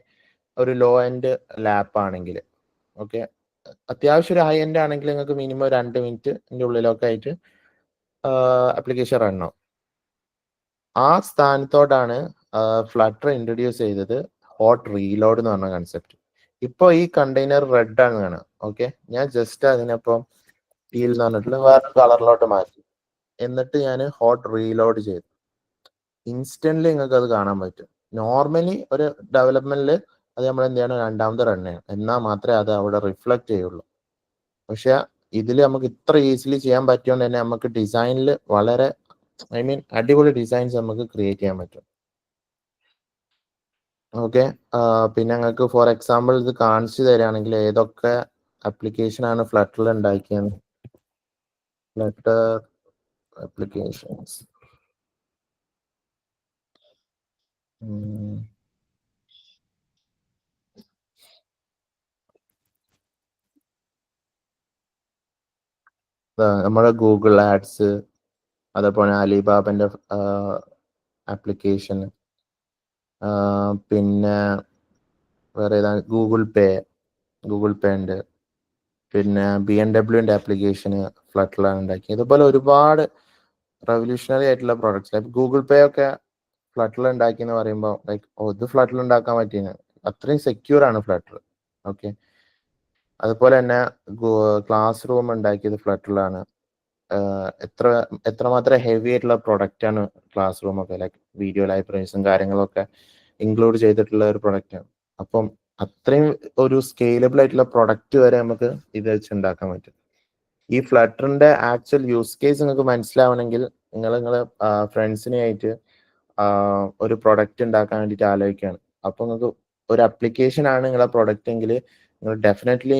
ഒരു ലോ എൻഡ് ലാപ്പ് ആണെങ്കിൽ. ഓക്കെ, അത്യാവശ്യം ഒരു ഹൈ എൻഡ് ആണെങ്കിൽ നിങ്ങൾക്ക് മിനിമം 2 മിനിറ്റിന്റെ ഉള്ളിലൊക്കെ ആയിട്ട് ആപ്ലിക്കേഷൻ റൺ ആവും. ആ സ്ഥാനത്തോടാണ് ഫ്ലട്ടർ ഇൻട്രൊഡ്യൂസ് ചെയ്തത് ഹോട്ട് റീലോഡ് എന്ന് പറഞ്ഞ കൺസെപ്റ്റ്. ഇപ്പൊ ഈ കണ്ടെയ്നർ റെഡ് ആണ് കാണുക. ഓക്കെ, ഞാൻ ജസ്റ്റ് അതിനപ്പം ടീൽ എന്ന് പറഞ്ഞിട്ടുള്ള വേറെ കളറിലോട്ട് മാറ്റി, എന്നിട്ട് ഞാൻ ഹോട്ട് റീലോഡ് ചെയ്തു. ഇൻസ്റ്റന്റ്ലി നിങ്ങൾക്ക് അത് കാണാൻ പറ്റും. നോർമലി ഒരു ഡെവലപ്മെന്റിൽ അത് നമ്മൾ എന്ത് ചെയ്യണം, രണ്ടാമത് റൺ ചെയ്യണം, എന്നാൽ മാത്രമേ അത് അവിടെ റിഫ്ലക്ട് ചെയ്യുള്ളൂ. പക്ഷെ ഇതിൽ നമുക്ക് ഇത്ര ഈസിലി ചെയ്യാൻ പറ്റുകൊണ്ട് തന്നെ നമുക്ക് ഡിസൈനിൽ വളരെ ഐ മീൻ അടിപൊളി ഡിസൈൻസ് നമുക്ക് ക്രിയേറ്റ് ചെയ്യാൻ പറ്റും. ഓക്കെ, പിന്നെ ഞങ്ങൾക്ക് ഫോർ എക്സാമ്പിൾ ഇത് കാണിച്ചു തരികയാണെങ്കിൽ ഏതൊക്കെ ആപ്ലിക്കേഷൻ ആണ് ഫ്ലട്ടറിൽ ഉണ്ടാക്കിയത്. ഫ്ലട്ടർ ആപ്ലിക്കേഷൻസ് നമ്മുടെ ഗൂഗിൾ ആഡ്സ്, അതേപോലെ അലിബാബന്റെ ആപ്ലിക്കേഷൻ, പിന്നെ വേറെ ഏതാ, ഗൂഗിൾ പേ ഉണ്ട്. പിന്നെ BMW ആപ്ലിക്കേഷന് ഫ്ലട്ടറിലാണ് ഉണ്ടാക്കി. ഇതുപോലെ ഒരുപാട് റെവല്യൂഷണറി ആയിട്ടുള്ള പ്രോഡക്ട്സ് ലൈക്ക് ഗൂഗിൾ പേ ഒക്കെ ഫ്ലട്ടറിൽ ഉണ്ടാക്കി എന്ന് പറയുമ്പോൾ ലൈക്ക് ഇത് ഫ്ലട്ടറിൽ ഉണ്ടാക്കാൻ പറ്റിയ അത്രയും സെക്യൂർ ആണ് ഫ്ലട്ടർ. ഓക്കെ, അതുപോലെ തന്നെ ക്ലാസ് റൂം ഉണ്ടാക്കിയത് ഫ്ലട്ടറിലാണ്. എത്രമാത്രം ഹെവി ആയിട്ടുള്ള പ്രൊഡക്റ്റ് ആണ് ക്ലാസ് റൂം ഒക്കെ, ലൈക്ക് വീഡിയോ ലൈബ്രറീസും കാര്യങ്ങളൊക്കെ ഇൻക്ലൂഡ് ചെയ്തിട്ടുള്ള ഒരു പ്രൊഡക്റ്റ് ആണ്. അപ്പം അത്രയും ഒരു സ്കെയിലബിൾ ആയിട്ടുള്ള പ്രൊഡക്റ്റ് വരെ നമുക്ക് ഇത് വെച്ച് ഉണ്ടാക്കാൻ പറ്റും. ഈ ഫ്ലട്ടറിന്റെ ആക്ച്വൽ യൂസ് കേസ് നിങ്ങൾക്ക് മനസ്സിലാവണമെങ്കിൽ നിങ്ങളെ ഫ്രണ്ട്സിനെ ആയിട്ട് ഒരു പ്രൊഡക്റ്റ് ഉണ്ടാക്കാൻ വേണ്ടിയിട്ട് ആലോചിക്കുകയാണ്. അപ്പൊ നിങ്ങൾക്ക് ഒരു അപ്ലിക്കേഷൻ ആണ് നിങ്ങളെ പ്രൊഡക്റ്റ് എങ്കിൽ നിങ്ങൾ ഡെഫിനറ്റ്ലി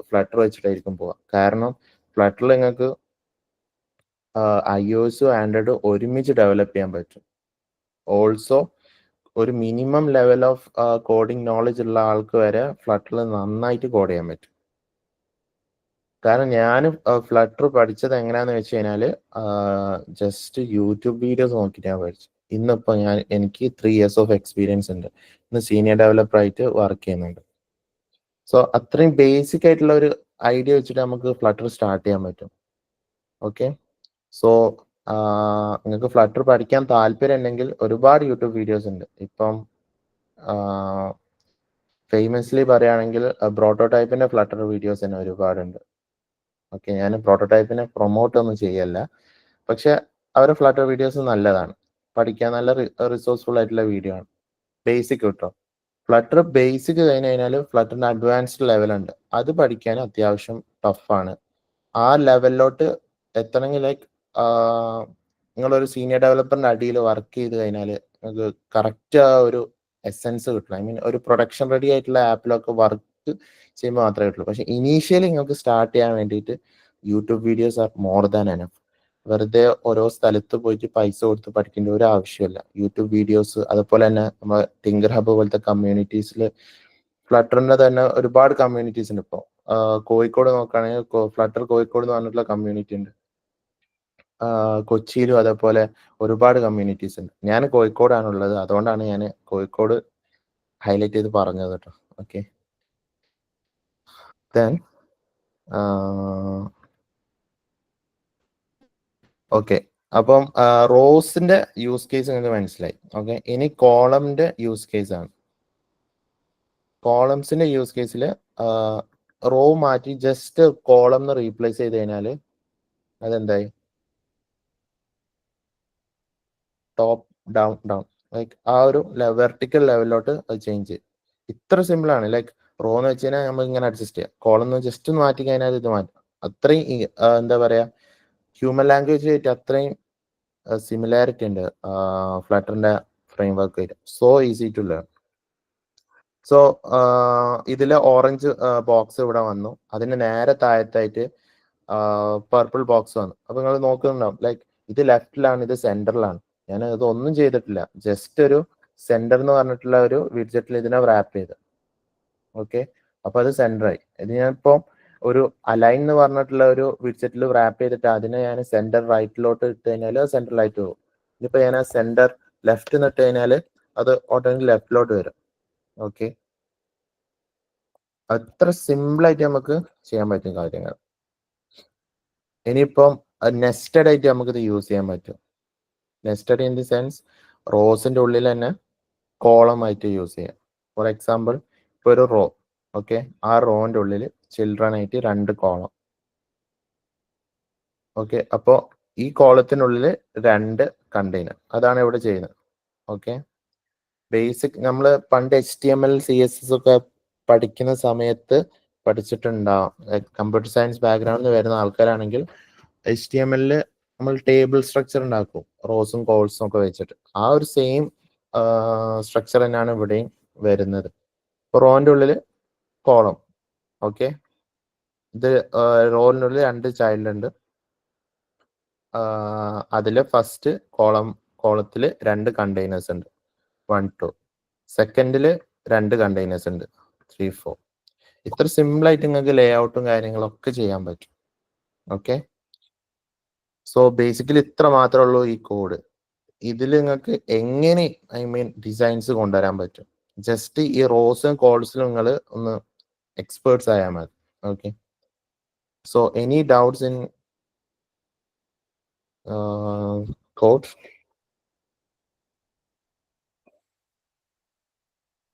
ഫ്ലട്ടർ വെച്ചിട്ടായിരിക്കും പോവുക. കാരണം ഫ്ലട്ടറിൽ നിങ്ങൾക്ക് iOSഉം ആൻഡ്രോയിഡും ഒരുമിച്ച് ഡെവലപ്പ് ചെയ്യാൻ പറ്റും. ഓൾസോ ഒരു minimum level of coding knowledge ഉള്ള ആൾക്ക് വരെ ഫ്ലട്ടറിൽ നന്നായിട്ട് കോഡ് ചെയ്യാൻ പറ്റും. കാരണം ഞാൻ ഫ്ലട്ടർ പഠിച്ചത് എങ്ങനെയാന്ന് വെച്ച് കഴിഞ്ഞാൽ ജസ്റ്റ് യൂട്യൂബ് വീഡിയോസ് നോക്കിയിട്ട് ഞാൻ പഠിച്ചു. ഇന്നിപ്പോൾ എനിക്ക് 3 years ഓഫ് എക്സ്പീരിയൻസ് ഉണ്ട്. ഇന്ന് സീനിയർ ഡെവലപ്പർ ആയിട്ട് വർക്ക് ചെയ്യുന്നുണ്ട്. സോ അത്രയും ബേസിക് ആയിട്ടുള്ള ഒരു ഐഡിയ വെച്ചിട്ട് നമുക്ക് ഫ്ലട്ടർ സ്റ്റാർട്ട് ചെയ്യാൻ പറ്റും. ഓക്കെ, സോ നിങ്ങൾക്ക് ഫ്ലട്ടർ പഠിക്കാൻ താല്പര്യം ഉണ്ടെങ്കിൽ ഒരുപാട് യൂട്യൂബ് വീഡിയോസ് ഉണ്ട്. ഇപ്പം ഫേമസ്ലി പറയുകയാണെങ്കിൽ പ്രോട്ടോടൈപ്പിന്റെ ഫ്ലട്ടർ വീഡിയോസ് തന്നെ ഒരുപാടുണ്ട്. ഓക്കെ, ഞാൻ പ്രോട്ടോടൈപ്പിനെ പ്രൊമോട്ട് ഒന്നും ചെയ്യല്ല, പക്ഷെ അവരുടെ ഫ്ലട്ടർ വീഡിയോസ് നല്ലതാണ്, പഠിക്കാൻ നല്ല റിസോഴ്സ്ഫുൾ ആയിട്ടുള്ള വീഡിയോ ആണ്. ബേസിക് കിട്ടും. ഫ്ലട്ടർ ബേസിക് കഴിഞ്ഞ് കഴിഞ്ഞാൽ ഫ്ലട്ടറിന്റെ അഡ്വാൻസ്ഡ് ലെവൽ ഉണ്ട്, അത് പഠിക്കാൻ അത്യാവശ്യം ടഫാണ്. ആ ലെവലിലോട്ട് എത്തണമെങ്കിൽ ലൈക്ക് നിങ്ങളൊരു സീനിയർ ഡെവലപ്പറിന്റെ അടിയിൽ വർക്ക് ചെയ്ത് കഴിഞ്ഞാൽ നിങ്ങൾക്ക് കറക്റ്റ് ആ ഒരു എസെൻസ് കിട്ടണം. ഐ മീൻ ഒരു പ്രൊഡക്ഷൻ റെഡി ആയിട്ടുള്ള ആപ്പിലൊക്കെ വർക്ക് ചെയ്യുമ്പോൾ മാത്രമേ കിട്ടുള്ളൂ. പക്ഷെ ഇനീഷ്യലി നിങ്ങൾക്ക് സ്റ്റാർട്ട് ചെയ്യാൻ വേണ്ടിയിട്ട് YouTube videos are more than enough. വെറുതെ ഓരോ സ്ഥലത്ത് പോയിട്ട് പൈസ കൊടുത്ത് പഠിക്കേണ്ട ഒരു ആവശ്യമില്ല. യൂട്യൂബ് വീഡിയോസ്, അതുപോലെ തന്നെ നമ്മൾ ടിങ്കർ ഹബ് പോലത്തെ കമ്മ്യൂണിറ്റീസിൽ ഫ്ലട്ടറിന്റെ തന്നെ ഒരുപാട് കമ്മ്യൂണിറ്റീസ് ഉണ്ട് ഇപ്പോൾ. കോഴിക്കോട് നോക്കുകയാണെങ്കിൽ ഫ്ലട്ടർ കോഴിക്കോട് എന്ന് പറഞ്ഞിട്ടുള്ള കമ്മ്യൂണിറ്റി ഉണ്ട്. കൊച്ചിയിലും അതേപോലെ ഒരുപാട് കമ്മ്യൂണിറ്റീസ് ഉണ്ട്. ഞാൻ കോഴിക്കോടാണുള്ളത്, അതുകൊണ്ടാണ് ഞാൻ കോഴിക്കോട് ഹൈലൈറ്റ് ചെയ്ത് പറഞ്ഞത് കേട്ടോ. ഓക്കെ, ദെൻ ഓക്കെ, അപ്പം റോസിന്റെ യൂസ് കേസ് നിങ്ങൾക്ക് മനസ്സിലായി. ഓക്കെ, ഇനി കോളമിന്റെ യൂസ് കേസ് ആണ്. കോളംസിന്റെ യൂസ് കേസിൽ റോ മാറ്റി ജസ്റ്റ് കോളം റീപ്ലേസ് ചെയ്ത് കഴിഞ്ഞാൽ അതെന്തായി? ടോപ്പ് ഡൗൺ ഡൗൺ, ലൈക്ക് ആ ഒരു വെർട്ടിക്കൽ ലെവലിലോട്ട് അത് ചേഞ്ച് ചെയ്യും. ഇത്ര സിമ്പിൾ ആണ്. ലൈക്ക് റോ എന്ന് വെച്ച് കഴിഞ്ഞാൽ നമ്മൾ ഇങ്ങനെ അഡ്ജസ്റ്റ് ചെയ്യാം, കോളം ജസ്റ്റ് ഒന്ന് മാറ്റി കഴിഞ്ഞാൽ ഇത് മാറ്റും. അത്രയും എന്താ പറയാ, ഹ്യൂമൻ ലാംഗ്വേജ് ആയിട്ട് അത്രയും സിമിലാരിറ്റി ഉണ്ട് ഫ്ലട്ടറിന്റെ ഫ്രെയിം വർക്ക് ആയിട്ട്. So easy to learn. So ഇതിലെ ഓറഞ്ച് ബോക്സ് ഇവിടെ വന്നു, അതിന് നേരെ താഴത്തായിട്ട് പർപ്പിൾ ബോക്സ് വന്നു. അപ്പൊ നിങ്ങൾ നോക്കുന്നുണ്ടാവും, ലൈക്ക് ഇത് ലെഫ്റ്റിലാണ്, ഇത് സെന്ററിലാണ്. ഞാൻ ഇതൊന്നും ചെയ്തിട്ടില്ല, ജസ്റ്റ് ഒരു സെന്റർ എന്ന് പറഞ്ഞിട്ടുള്ള ഒരു വിഡ്ജറ്റിൽ ഇതിനെ റാപ്പ് ചെയ്ത്. ഓക്കെ, അപ്പൊ അത് സെന്ററായി. ഇത് ഞാനിപ്പോ ഒരു അലൈൻ എന്ന് പറഞ്ഞിട്ടുള്ള ഒരു വിഡ്ജറ്റിൽ റാപ്പ് ചെയ്തിട്ട് അതിനെ ഞാൻ സെന്റർ റൈറ്റിലോട്ട് ഇട്ട് കഴിഞ്ഞാൽ അത് സെന്ററിലായിട്ട് പോകും. ഇതിപ്പോ ഞാൻ സെന്റർ ലെഫ്റ്റ് ഇട്ട് കഴിഞ്ഞാൽ അത് ഓട്ടോമാറ്റിക് ലെഫ്റ്റിലോട്ട് വരും. ഓക്കെ, അത്ര സിമ്പിൾ ആയിട്ട് നമുക്ക് ചെയ്യാൻ പറ്റും കാര്യങ്ങൾ. ഇനിയിപ്പം നെസ്റ്റഡ് ആയിട്ട് നമുക്ക് ഇത് യൂസ് ചെയ്യാൻ പറ്റും. നെസ്റ്റഡ് ഇൻ ദി സെൻസ് റോസിന്റെ ഉള്ളിൽ തന്നെ കോളം ആയിട്ട് യൂസ് ചെയ്യാം. ഫോർ എക്സാമ്പിൾ, ഇപ്പൊ ഒരു റോ, ഓക്കെ, ആ റോന്റെ ഉള്ളിൽ ചിൽഡ്രൻ ആയിട്ട് 2 കോളം. ഓക്കെ, അപ്പോ ഈ കോളത്തിനുള്ളിൽ 2 കണ്ടെയ്നർ, അതാണ് ഇവിടെ ചെയ്യുന്നത്. ഓക്കെ, ബേസിക് നമ്മൾ പണ്ട് HTML CSS ഒക്കെ പഠിക്കുന്ന സമയത്ത് പഠിച്ചിട്ടുണ്ടാവും. കമ്പ്യൂട്ടർ സയൻസ് ബാക്ക്ഗ്രൗണ്ടിൽ വരുന്ന ആൾക്കാരാണെങ്കിൽ HTML നമ്മൾ ടേബിൾ സ്ട്രക്ചർ ഉണ്ടാക്കും, റോസും കോൾസും ഒക്കെ വെച്ചിട്ട്. ആ ഒരു സെയിം സ്ട്രക്ചർ തന്നെയാണ് ഇവിടെയും വരുന്നത്. റോന്റെ ഉള്ളിൽ കോളം. ഓക്കെ, ഇത് റോലിനുള്ളിൽ 2 ചൈൽഡ് ഉണ്ട്. അതില് ഫസ്റ്റ് കോളത്തിൽ 2 കണ്ടെയ്നേഴ്സ് ഉണ്ട്, 1 2. സെക്കൻഡില് 2 കണ്ടെയ്നേഴ്സ് ഉണ്ട്, 3 4. ഇത്ര സിമ്പിൾ ആയിട്ട് നിങ്ങൾക്ക് ലേ ഔട്ടും കാര്യങ്ങളൊക്കെ ചെയ്യാൻ പറ്റും. ഓക്കെ, സോ ബേസിക്കലി ഇത്ര മാത്രമേ ഉള്ളൂ ഈ കോഡ്. ഇതിൽ നിങ്ങൾക്ക് എങ്ങനെ ഡിസൈൻസ് കൊണ്ടുവരാൻ പറ്റും? ജസ്റ്റ് ഈ റോസും കോൾസിലും നിങ്ങൾ ഒന്ന് എക്സ്പേർട്സ് ആയാൽ മതി. Okay, so any doubts in code?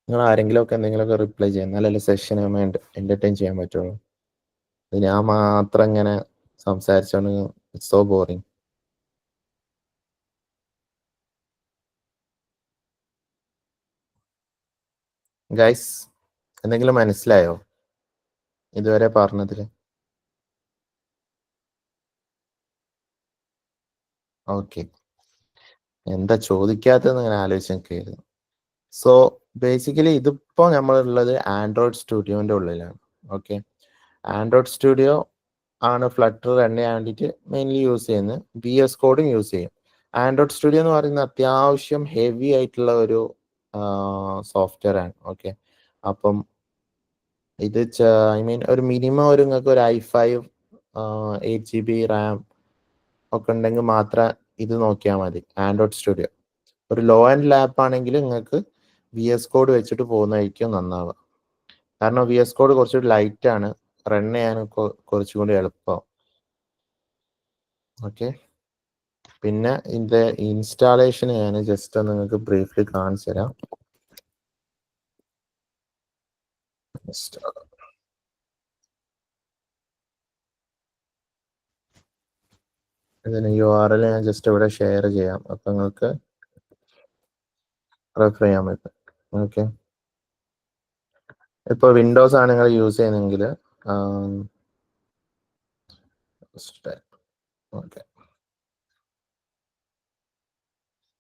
നിങ്ങൾ ആരെങ്കിലും ഒക്കെ എന്തെങ്കിലുമൊക്കെ റിപ്ലൈ ചെയ്യാം, എന്നാലല്ലേ സെഷൻ എന്റർടൈൻ ചെയ്യാൻ പറ്റുള്ളൂ. ഞാൻ മാത്രം ഇങ്ങനെ സംസാരിച്ചോണ്ട് ഇറ്റ്സ് സോ ബോറിങ്. ഗൈസ്, എന്തെങ്കിലും മനസ്സിലായോ ഇതുവരെ പറഞ്ഞതില്? ഓക്കെ, എന്താ ചോദിക്കാത്തതെന്ന് ഇങ്ങനെ ആലോചിച്ച് നിൽക്കുകയായിരുന്നു. സോ ബേസിക്കലി ഇതിപ്പോ നമ്മളുള്ളത് ആൻഡ്രോയിഡ് സ്റ്റുഡിയോന്റെ ഉള്ളിലാണ്. ഓക്കെ, ആൻഡ്രോയിഡ് സ്റ്റുഡിയോ ആണ് ഫ്ലട്ടർ റൺ ചെയ്യാൻ വേണ്ടിയിട്ട് മെയിൻലി യൂസ് ചെയ്യുന്നത്. VS കോഡും യൂസ് ചെയ്യും. ആൻഡ്രോയിഡ് സ്റ്റുഡിയോ എന്ന് പറയുന്നത് അത്യാവശ്യം ഹെവി ആയിട്ടുള്ള ഒരു സോഫ്റ്റ്വെയർ ആണ്. ഓക്കെ, അപ്പം ഇത് ഒരു മിനിമം ഒരു നിങ്ങൾക്ക് ഒരു i5 8GB റാം ഒക്കെ ഉണ്ടെങ്കിൽ മാത്രം ഇത് നോക്കിയാൽ മതി. ആൻഡ്രോയിഡ് സ്റ്റുഡിയോ ഒരു ലോ ആൻഡ് ലാപ്പ് ആണെങ്കിൽ നിങ്ങൾക്ക് VS കോഡ് വെച്ചിട്ട് പോകുന്നതായിരിക്കും നന്നാവുക. കാരണം VS കോഡ് കുറച്ചുകൂടി ലൈറ്റ് ആണ്, റൺ ചെയ്യാൻ കുറച്ചും കൂടി എളുപ്പം. ഓക്കെ, പിന്നെ ഇതിന്റെ ഇൻസ്റ്റാളേഷൻ ഞാൻ ജസ്റ്റ് നിങ്ങൾക്ക് ബ്രീഫ്ലി കാണിച്ചു തരാം. ഇതിന് URL ഞാൻ ജസ്റ്റ് ഇവിടെ ഷെയർ ചെയ്യാം, അപ്പൊ നിങ്ങൾക്ക് റെഫർ ചെയ്യാൻ പറ്റും. ഓക്കെ, ഇപ്പൊ വിൻഡോസ് ആണ് നിങ്ങൾ യൂസ് ചെയ്യുന്നതെങ്കിൽ ഓക്കെ,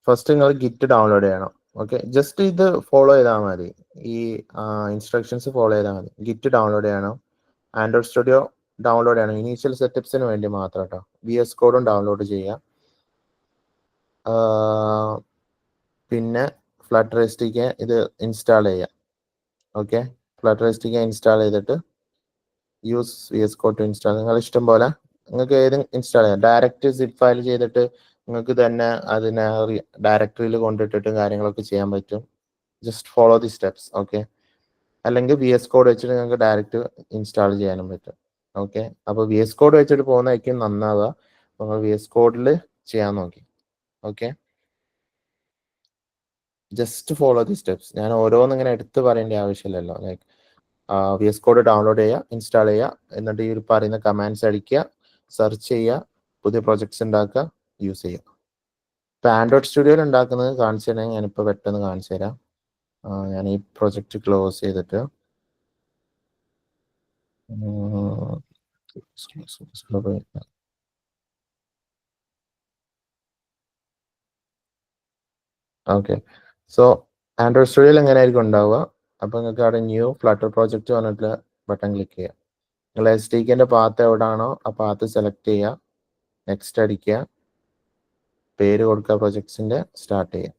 ഫസ്റ്റ് നിങ്ങൾ ഗിറ്റ് ഡൗൺലോഡ് ചെയ്യണം. ഓക്കെ, ജസ്റ്റ് ഇത് ഫോളോ ചെയ്താൽ മതി, ഈ ഇൻസ്ട്രക്ഷൻസ് ഫോളോ ചെയ്താൽ മതി. ഗിറ്റ് ഡൗൺലോഡ് ചെയ്യണം, ആൻഡ്രോയിഡ് സ്റ്റുഡിയോ ഡൗൺലോഡ് ചെയ്യണം, ഇനീഷ്യൽ സെറ്റപ്സിന് വേണ്ടി മാത്രം കേട്ടോ. VS കോഡും ഡൗൺലോഡ് ചെയ്യാം. പിന്നെ ഫ്ലട്ടർ SDK ഇത് ഇൻസ്റ്റാൾ ചെയ്യാം. Okay, Flutter S D K install ചെയ്തിട്ട് use VS Code to install. നിങ്ങൾ ഇഷ്ടം പോലെ നിങ്ങൾക്ക് ഏത് ഇൻസ്റ്റാൾ ചെയ്യാം. ഡയറക്റ്റ് സിപ്പ് ഫയൽ ചെയ്തിട്ട് നിങ്ങൾക്ക് തന്നെ അതിനെ ഡയറക്ടറിയിൽ കൊണ്ടിട്ടിട്ട് കാര്യങ്ങളൊക്കെ ചെയ്യാൻ പറ്റും. Just follow the steps. Okay. അല്ലെങ്കിൽ VS Code വെച്ചിട്ട് നിങ്ങൾക്ക് ഡയറക്റ്റ് ഇൻസ്റ്റാൾ ചെയ്യാനും പറ്റും. ഓക്കെ. അപ്പോൾ VS Code വെച്ചിട്ട് പോകുന്നതായിരിക്കും നന്നാവുക. നിങ്ങൾ VS Codeൽ ചെയ്യാൻ നോക്കി. Okay. Just follow the steps. ഞാൻ ഓരോന്നും ഇങ്ങനെ എടുത്ത് പറയേണ്ട ആവശ്യമില്ലല്ലോ. ലൈക്ക് VS Code ഡൗൺലോഡ് ചെയ്യുക, ഇൻസ്റ്റാൾ ചെയ്യുക, എന്നിട്ട് ഈ പറയുന്ന കമാൻഡ്സ് അടിക്കുക, സെർച്ച് ചെയ്യുക, പുതിയ പ്രൊജക്ട്സ് ഉണ്ടാക്കുക, യൂസ് ചെയ്യുക. ഇപ്പൊ ആൻഡ്രോയിഡ് സ്റ്റുഡിയോയിൽ ഉണ്ടാക്കുന്നത് കാണിച്ചു തരാൻ ഞാനിപ്പോൾ പെട്ടെന്ന് കാണിച്ചു തരാം. ഞാൻ ഈ പ്രൊജക്ട് ക്ലോസ് ചെയ്തിട്ട് ഓക്കെ. സോ ആൻഡ്രോയിഡ് സ്റ്റുഡിയോയിൽ എങ്ങനെയായിരിക്കും ഉണ്ടാവുക? അപ്പൊ നിങ്ങൾക്ക് അവിടെ ന്യൂ ഫ്ലട്ടർ പ്രോജക്റ്റ് പറഞ്ഞിട്ടുള്ള ബട്ടൺ ക്ലിക്ക് ചെയ്യുക. നിങ്ങൾ SDKന്റെ പാത്ത് എവിടാണോ ആ പാത്ത് സെലക്ട് ചെയ്യുക, നെക്സ്റ്റ് അടിക്കുക, പേര് കൊടുക്കുക, പ്രൊജക്ട്സിന്റെ സ്റ്റാർട്ട് ചെയ്യുക.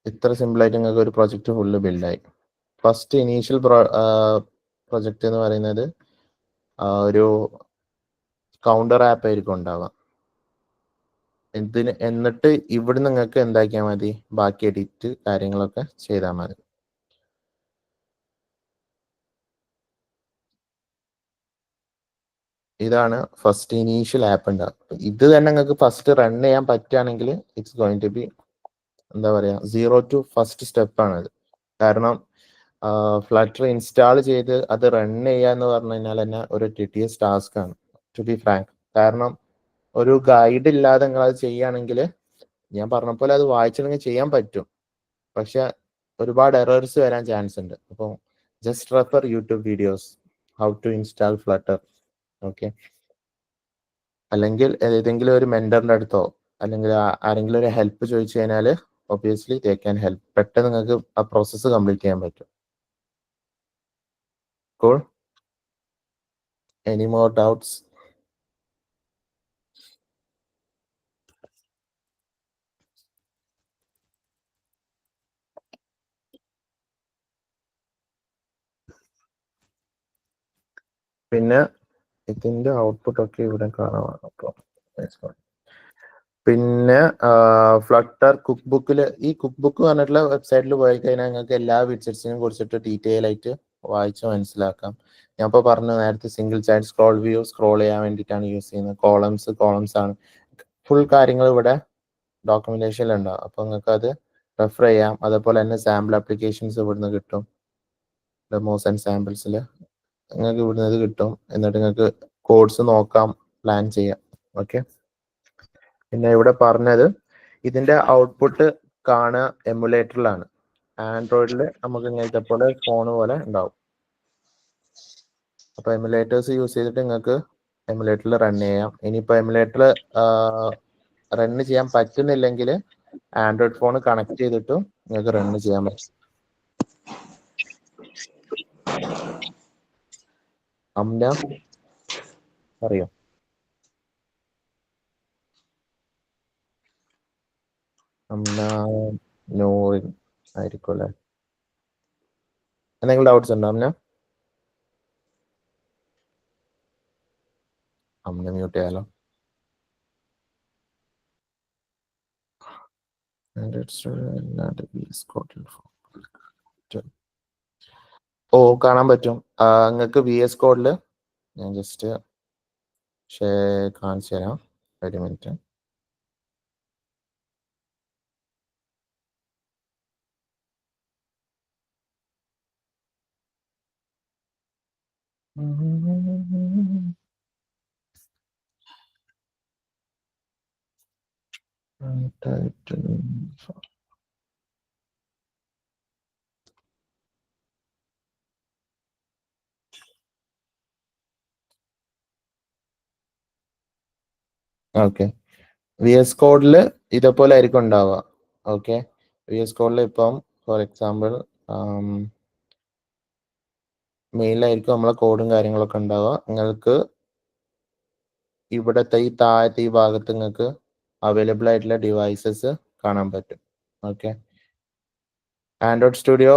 ഇത്ര സിമ്പിൾ ആയിട്ട് നിങ്ങൾക്ക് ഒരു പ്രൊജക്ട് ഫുള്ള് ബിൽഡായി. ഫസ്റ്റ് ഇനീഷ്യൽ പ്രൊജക്ട് എന്ന് പറയുന്നത് ഒരു കൗണ്ടർ ആപ്പ് ആയിരിക്കും ഉണ്ടാവുക. എന്നിട്ട് ഇവിടെ നിങ്ങൾക്ക് എന്താക്കിയാൽ മതി, ബാക്കി എഡിറ്റ് കാര്യങ്ങളൊക്കെ ചെയ്താൽ മതി. ഇതാണ് ഫസ്റ്റ് ഇനീഷ്യൽ ആപ്പ് ഉണ്ടാവുക. ഇത് തന്നെ നിങ്ങൾക്ക് ഫസ്റ്റ് റൺ ചെയ്യാൻ പറ്റുകയാണെങ്കിൽ ഇറ്റ്സ് ഗോയിങ് ടു ബി എന്താ പറയാ 0 to ഫസ്റ്റ് സ്റ്റെപ്പ് ആണത്. കാരണം ഫ്ലട്ടർ ഇൻസ്റ്റാൾ ചെയ്ത് അത് റൺ ചെയ്യുക എന്ന് പറഞ്ഞു കഴിഞ്ഞാൽ തന്നെ ഒരു ടിഡിയസ് ടാസ്ക് ആണ്, ടു ബി ഫ്രാങ്ക്. കാരണം ഒരു ഗൈഡ് ഇല്ലാതെ നിങ്ങൾ അത് ചെയ്യുകയാണെങ്കിൽ ഞാൻ പറഞ്ഞ പോലെ അത് വായിച്ചിട്ടുണ്ടെങ്കിൽ ചെയ്യാൻ പറ്റും, പക്ഷെ ഒരുപാട് എറേഴ്സ് വരാൻ ചാൻസ് ഉണ്ട്. അപ്പോൾ just refer YouTube videos how to install Flutter. Okay. അല്ലെങ്കിൽ ഏതെങ്കിലും ഒരു മെന്ററിന്റെ അടുത്തോ അല്ലെങ്കിൽ ആരെങ്കിലും ഒരു ഹെൽപ്പ് ചോദിച്ചു കഴിഞ്ഞാൽ ഒബ്വിയസ്ലി ദേ ക്യാൻ ഹെൽപ്പ്. പെട്ടെന്ന് നിങ്ങൾക്ക് ആ പ്രോസസ്സ് കംപ്ലീറ്റ് ചെയ്യാൻ പറ്റും. Cool. Any more doubts? പിന്നെ ഇതിന്റെ ഔട്ട്പുട്ട് ഒക്കെ ഇവിടെ കാണാം. അപ്പോൾ പിന്നെ ഫ്ലട്ടർ കുക്ക് ബുക്കിൽ, ഈ കുക്ക് ബുക്ക് പറഞ്ഞിട്ടുള്ള വെബ്സൈറ്റിൽ പോയി കഴിഞ്ഞാൽ നിങ്ങൾക്ക് എല്ലാ വിഡ്ജറ്റ്സിനെയും കുറിച്ചിട്ട് ഡീറ്റെയിൽ ആയിട്ട് വായിച്ച് മനസ്സിലാക്കാം. ഞാൻ ഇപ്പോൾ പറഞ്ഞു നേരത്തെ single child scroll view scroll ചെയ്യാൻ വേണ്ടിയിട്ടാണ് യൂസ് ചെയ്യുന്നത്. കോളംസ് ആണ്. ഫുൾ കാര്യങ്ങൾ ഇവിടെ ഡോക്യുമെന്റേഷനിൽ ഉണ്ടാവും. അപ്പോൾ നിങ്ങൾക്ക് അത് റെഫർ ചെയ്യാം. അതേപോലെ തന്നെ സാമ്പിൾ ആപ്ലിക്കേഷൻസ് ഇവിടുന്ന് കിട്ടും. ഡെമോസ് ആൻഡ് സാമ്പിൾസിൽ നിങ്ങൾക്ക് ഇവിടുന്ന് ഇത് കിട്ടും. എന്നിട്ട് നിങ്ങൾക്ക് കോഡ്സ് നോക്കാം, പ്ലാൻ ചെയ്യാം. ഓക്കെ. പിന്നെ ഇവിടെ പറഞ്ഞത് ഇതിന്റെ ഔട്ട്പുട്ട് കാണുക എമുലേറ്ററിലാണ്. ആൻഡ്രോയിഡിൽ നമുക്ക് ഇങ്ങനത്തെ പോലെ ഫോൺ പോലെ ഉണ്ടാവും. അപ്പൊ എമുലേറ്റേഴ്സ് യൂസ് ചെയ്തിട്ട് നിങ്ങൾക്ക് എമുലേറ്ററിൽ റൺ ചെയ്യാം. ഇനിയിപ്പോ എമുലേറ്റർ റൺ ചെയ്യാൻ പറ്റുന്നില്ലെങ്കിൽ ആൻഡ്രോയിഡ് ഫോൺ കണക്ട് ചെയ്തിട്ടും നിങ്ങൾക്ക് റൺ ചെയ്യാൻ പറ്റും. അമ്ന അറിയോ? അമ്ന നൂറിൻ ആയിരിക്കും അല്ലേ? എന്തെങ്കിലും ഡൗട്ട്സ് ഉണ്ടോ അമ്ന? അമ്ന മ്യൂട്ട് ചെയ്യാലോ. ഓ കാണാൻ പറ്റും. നിങ്ങൾക്ക് VS Codeൽ ഞാൻ ജസ്റ്റ് കാണിച്ചു തരാം. ഒരു മിനിറ്റ്. ഓക്കെ. VS Codeൽ ഇതേപോലെ ആയിരിക്കും ഉണ്ടാവുക. ഓക്കെ. VS Codeൽ ഇപ്പം ഫോർ എക്സാമ്പിൾ മെയിലായിരിക്കും നമ്മളെ കോഡും കാര്യങ്ങളൊക്കെ ഉണ്ടാവുക. നിങ്ങൾക്ക് ഇവിടത്തെ ഈ താഴത്തെ ഈ ഭാഗത്ത് നിങ്ങൾക്ക് അവൈലബിൾ ആയിട്ടുള്ള ഡിവൈസസ് കാണാൻ പറ്റും. Okay. Android studio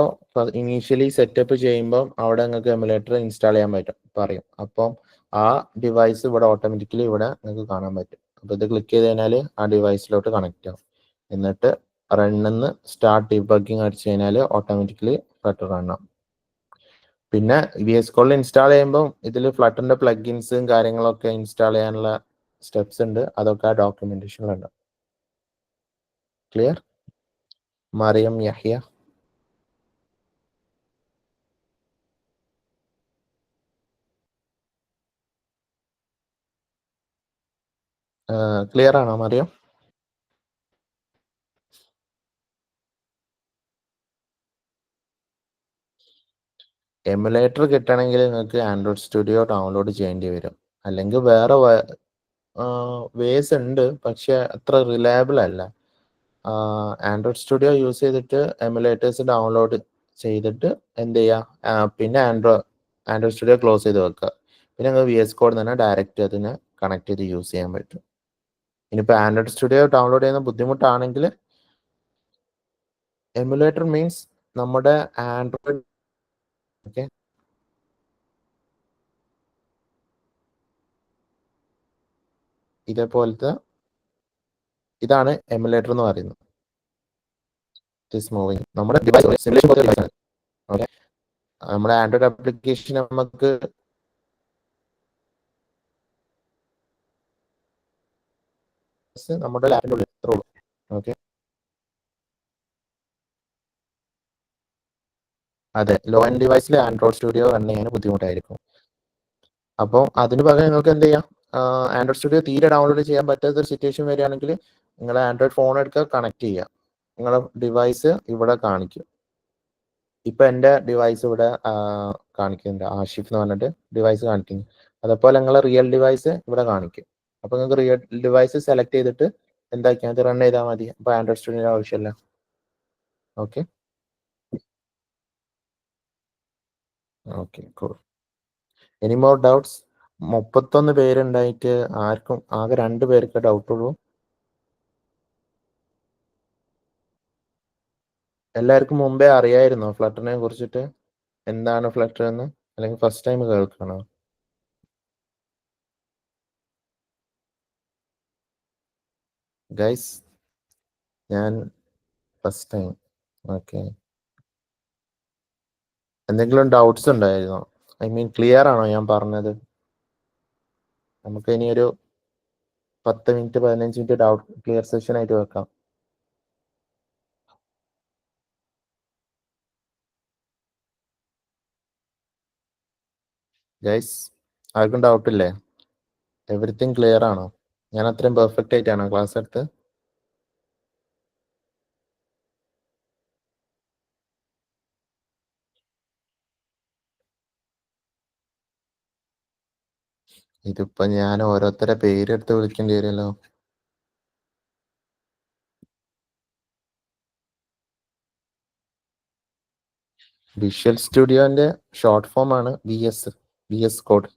initially setup ചെയ്യുമ്പോൾ അവിടെ നിങ്ങൾക്ക് എമുലേറ്റർ ഇൻസ്റ്റാൾ ചെയ്യാൻ പറയും. അപ്പം ആ ഡിവൈസ് ഇവിടെ ഓട്ടോമാറ്റിക്കലി ഇവിടെ നിങ്ങൾക്ക് കാണാൻ പറ്റും. അപ്പോൾ ഇത് ക്ലിക്ക് ചെയ്ത് കഴിഞ്ഞാൽ ആ ഡിവൈസിലോട്ട് കണക്ട് ആവും. എന്നിട്ട് റണ്ണിന്ന് സ്റ്റാർട്ട് ഡീബഗ്ഗിങ് അടിച്ചു കഴിഞ്ഞാൽ ഓട്ടോമാറ്റിക്കലി ഫ്ലട്ടർ റണ്ണാവും. പിന്നെ VS Code ഇൻസ്റ്റാൾ ചെയ്യുമ്പോൾ ഇതിൽ ഫ്ലട്ടറിന്റെ പ്ലഗിൻസും കാര്യങ്ങളൊക്കെ ഇൻസ്റ്റാൾ ചെയ്യാനുള്ള സ്റ്റെപ്സ് ഉണ്ട്. അതൊക്കെ ആ ഡോക്യുമെന്റേഷനിലുണ്ട്. ക്ലിയർ? മറിയം യഹ്യ. ക്ലിയർ ആണോ മറിയം? എമുലേറ്റർ കിട്ടണമെങ്കിൽ നിങ്ങൾക്ക് ആൻഡ്രോയിഡ് സ്റ്റുഡിയോ ഡൗൺലോഡ് ചെയ്യേണ്ടി വരും. അല്ലെങ്കിൽ വേറെ വേസ് ഉണ്ട്, പക്ഷെ അത്ര റിലയബിൾ അല്ല. ആൻഡ്രോയിഡ് സ്റ്റുഡിയോ യൂസ് ചെയ്തിട്ട് എമുലേറ്റേഴ്സ് ഡൗൺലോഡ് ചെയ്തിട്ട് എന്ത് ചെയ്യുക, പിന്നെ ആൻഡ്രോയിഡ് സ്റ്റുഡിയോ ക്ലോസ് ചെയ്ത് വെക്കുക. പിന്നെ നിങ്ങൾ VS Code തന്നെ ഡയറക്റ്റ് അതിനെ കണക്ട് ചെയ്ത് യൂസ് ചെയ്യാൻ പറ്റും. ഇനിയിപ്പോൾ ആൻഡ്രോയിഡ് സ്റ്റുഡിയോ ഡൗൺലോഡ് ചെയ്യുന്ന ബുദ്ധിമുട്ടാണെങ്കിൽ എമുലേറ്റർ മീൻസ് നമ്മുടെ ആൻഡ്രോയിഡ് ഓക്കെ ഇതേപോലത്തെ ഇതാണ് എമുലേറ്റർ എന്ന് പറയുന്നത്. മൂവിങ് നമ്മുടെ ഡിവൈസ് സിമുലേഷൻ ഡിവൈസ് ആണ്. ഓക്കെ, നമ്മുടെ ആൻഡ്രോയിഡ് ആപ്ലിക്കേഷൻ നമുക്ക് നമ്മുടെ ലാപ്പിൻ്റെ ഉള്ളിൽ ഇത്രേ ഉള്ളൂ. ഓക്കെ, അതെ, ലോ എൻഡ് ഡിവൈസിൽ ആൻഡ്രോയിഡ് സ്റ്റുഡിയോ റൺ ചെയ്യാൻ ബുദ്ധിമുട്ടായിരിക്കും. അപ്പോൾ അതിന് പകരം നിങ്ങൾക്ക് എന്ത് ചെയ്യാം, ആൻഡ്രോയിഡ് സ്റ്റുഡിയോ തീരെ ഡൗൺലോഡ് ചെയ്യാൻ പറ്റാത്ത ഒരു സിറ്റുവേഷൻ വരികയാണെങ്കിൽ നിങ്ങൾ ആൻഡ്രോയിഡ് ഫോൺ എടുക്കുക, കണക്ട് ചെയ്യുക, നിങ്ങളുടെ ഡിവൈസ് ഇവിടെ കാണിക്കും. ഇപ്പൊ എൻ്റെ ഡിവൈസ് ഇവിടെ കാണിക്കുന്നുണ്ട്, ആഷിഫ് എന്ന് പറഞ്ഞിട്ട് ഡിവൈസ് കാണിക്കുന്നു. അതേപോലെ നിങ്ങളെ റിയൽ ഡിവൈസ് ഇവിടെ കാണിക്കും. അപ്പൊ നിങ്ങൾക്ക് റിയൽ ഡിവൈസ് സെലക്ട് ചെയ്തിട്ട് എന്താക്കിയാൽ അത് റൺ ചെയ്താൽ മതി. അപ്പൊ ആൻഡ്രോയിഡ് സ്റ്റുഡിയോ ആവശ്യമില്ല. Okay okay, cool. Any more doubts? 31 പേരുണ്ടായിട്ട് ആർക്കും ആകെ 2 പേർക്ക് ഡൗട്ട് ഉള്ളൂ. എല്ലാവർക്കും മുമ്പേ അറിയായിരുന്നോ ഫ്ലട്ടറിനെ കുറിച്ചിട്ട്? എന്താണ് ഫ്ലട്ടർ എന്ന്? അല്ലെങ്കിൽ ഫസ്റ്റ് ടൈം കേൾക്കണോ? ഗൈസ്, ഞാൻ ഫസ്റ്റ് ടൈം. ഓക്കെ, എന്തെങ്കിലും ഡൗട്ട്സ് ഉണ്ടായിരുന്നോ? ഐ മീൻ ക്ലിയർ ആണോ ഞാൻ പറഞ്ഞത്? നമുക്ക് ഇനി ഒരു 10 minute 15 minute doubt clear session ആയിട്ട് വെക്കാം. ഗൈസ്, ആർക്കും ഡൗട്ട് ഇല്ലേ? എവറിത്തിങ് ക്ലിയർ ആണോ? ഞാൻ അത്രയും പെർഫെക്റ്റ് ആയിട്ടാണോ ക്ലാസ് എടുത്ത്? ഇതിപ്പോ ഞാൻ ഓരോരുത്തരെ പേരെടുത്ത് വിളിക്കേണ്ടി വരുമല്ലോ. വിഷ്വൽ സ്റ്റുഡിയോന്റെ ഷോർട്ട് ഫോം ആണ് VS Code.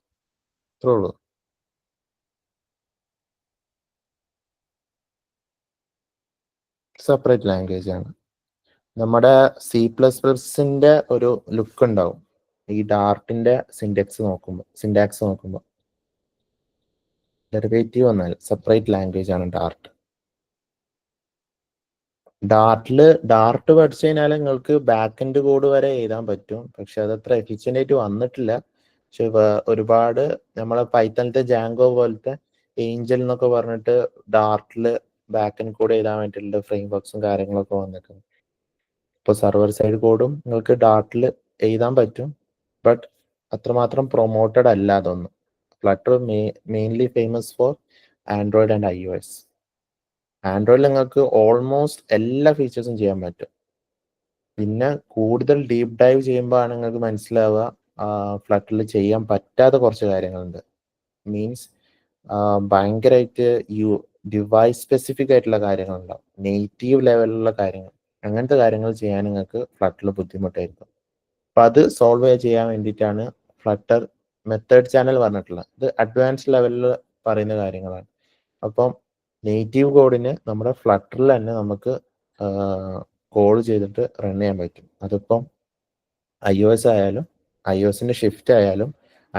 ഇത്രേ ഉള്ളൂ. സെപ്പറേറ്റ് ലാംഗ്വേജ് ആണ്. നമ്മുടെ C++ന്റെ ഒരു ലുക്ക് ഉണ്ടാവും ഈ ഡാർട്ടിന്റെ സിൻടാക്സ് നോക്കുമ്പോൾ. ഡെറിവേറ്റീവ് വന്നാൽ സെപ്പറേറ്റ് ലാംഗ്വേജ് ആണ് ഡാർട്ട്. ഡാർട്ട് പഠിച്ചു കഴിഞ്ഞാൽ നിങ്ങൾക്ക് ബാക്ക് എൻഡ് കോഡ് വരെ എഴുതാൻ പറ്റും. പക്ഷെ അത് അത്ര എഫിഷ്യന്റ് ആയിട്ട് വന്നിട്ടില്ല. പക്ഷെ ഒരുപാട് നമ്മളെ പൈത്തണിലത്തെ ജാങ്കോ പോലത്തെ ഏഞ്ചൽ എന്നൊക്കെ പറഞ്ഞിട്ട് ഡാർട്ടിൽ ബാക്ക് എൻഡ് കോഡ് എഴുതാൻ വേണ്ടിയിട്ടുള്ള ഫ്രെയിം വർക്ക്സും കാര്യങ്ങളൊക്കെ വന്നിട്ടുണ്ട്. ഇപ്പോൾ സർവർ സൈഡ് കോഡും നിങ്ങൾക്ക് ഡാർട്ടിൽ എഴുതാൻ പറ്റും. ബട്ട് അത്രമാത്രം പ്രൊമോട്ടഡ് അല്ല അതൊന്നും. Flutter mainly famous for Android and iOS. ആൻഡ്രോയിഡിൽ നിങ്ങൾക്ക് ഓൾമോസ്റ്റ് എല്ലാ ഫീച്ചേഴ്സും ചെയ്യാൻ പറ്റും. പിന്നെ കൂടുതൽ ഡീപ്പ് ഡൈവ് ചെയ്യുമ്പോഴാണ് നിങ്ങൾക്ക് മനസ്സിലാവുക ഫ്ലട്ടറിൽ ചെയ്യാൻ പറ്റാത്ത കുറച്ച് കാര്യങ്ങളുണ്ട്. മീൻസ് ഭയങ്കരമായിട്ട് ഡിവൈസ് സ്പെസിഫിക് ആയിട്ടുള്ള കാര്യങ്ങളുണ്ടാവും, നേറ്റീവ് ലെവലിലുള്ള കാര്യങ്ങൾ. അങ്ങനത്തെ കാര്യങ്ങൾ ചെയ്യാൻ നിങ്ങൾക്ക് ഫ്ലട്ടറിൽ ബുദ്ധിമുട്ടായിരിക്കും. അപ്പം അത് സോൾവ് ചെയ്യാൻ വേണ്ടിയിട്ടാണ് ഫ്ലട്ടർ മെത്തേഡ് ചാനൽ പറഞ്ഞിട്ടുള്ളത്. ഇത് അഡ്വാൻസ് ലെവലിൽ പറയുന്ന കാര്യങ്ങളാണ്. അപ്പം നേറ്റീവ് കോഡിന് നമ്മുടെ ഫ്ലട്ടറിൽ തന്നെ നമുക്ക് കോൾ ചെയ്തിട്ട് റൺ ചെയ്യാൻ പറ്റും. അതിപ്പം iOS ആയാലും iOSന്റെ ഷിഫ്റ്റ് ആയാലും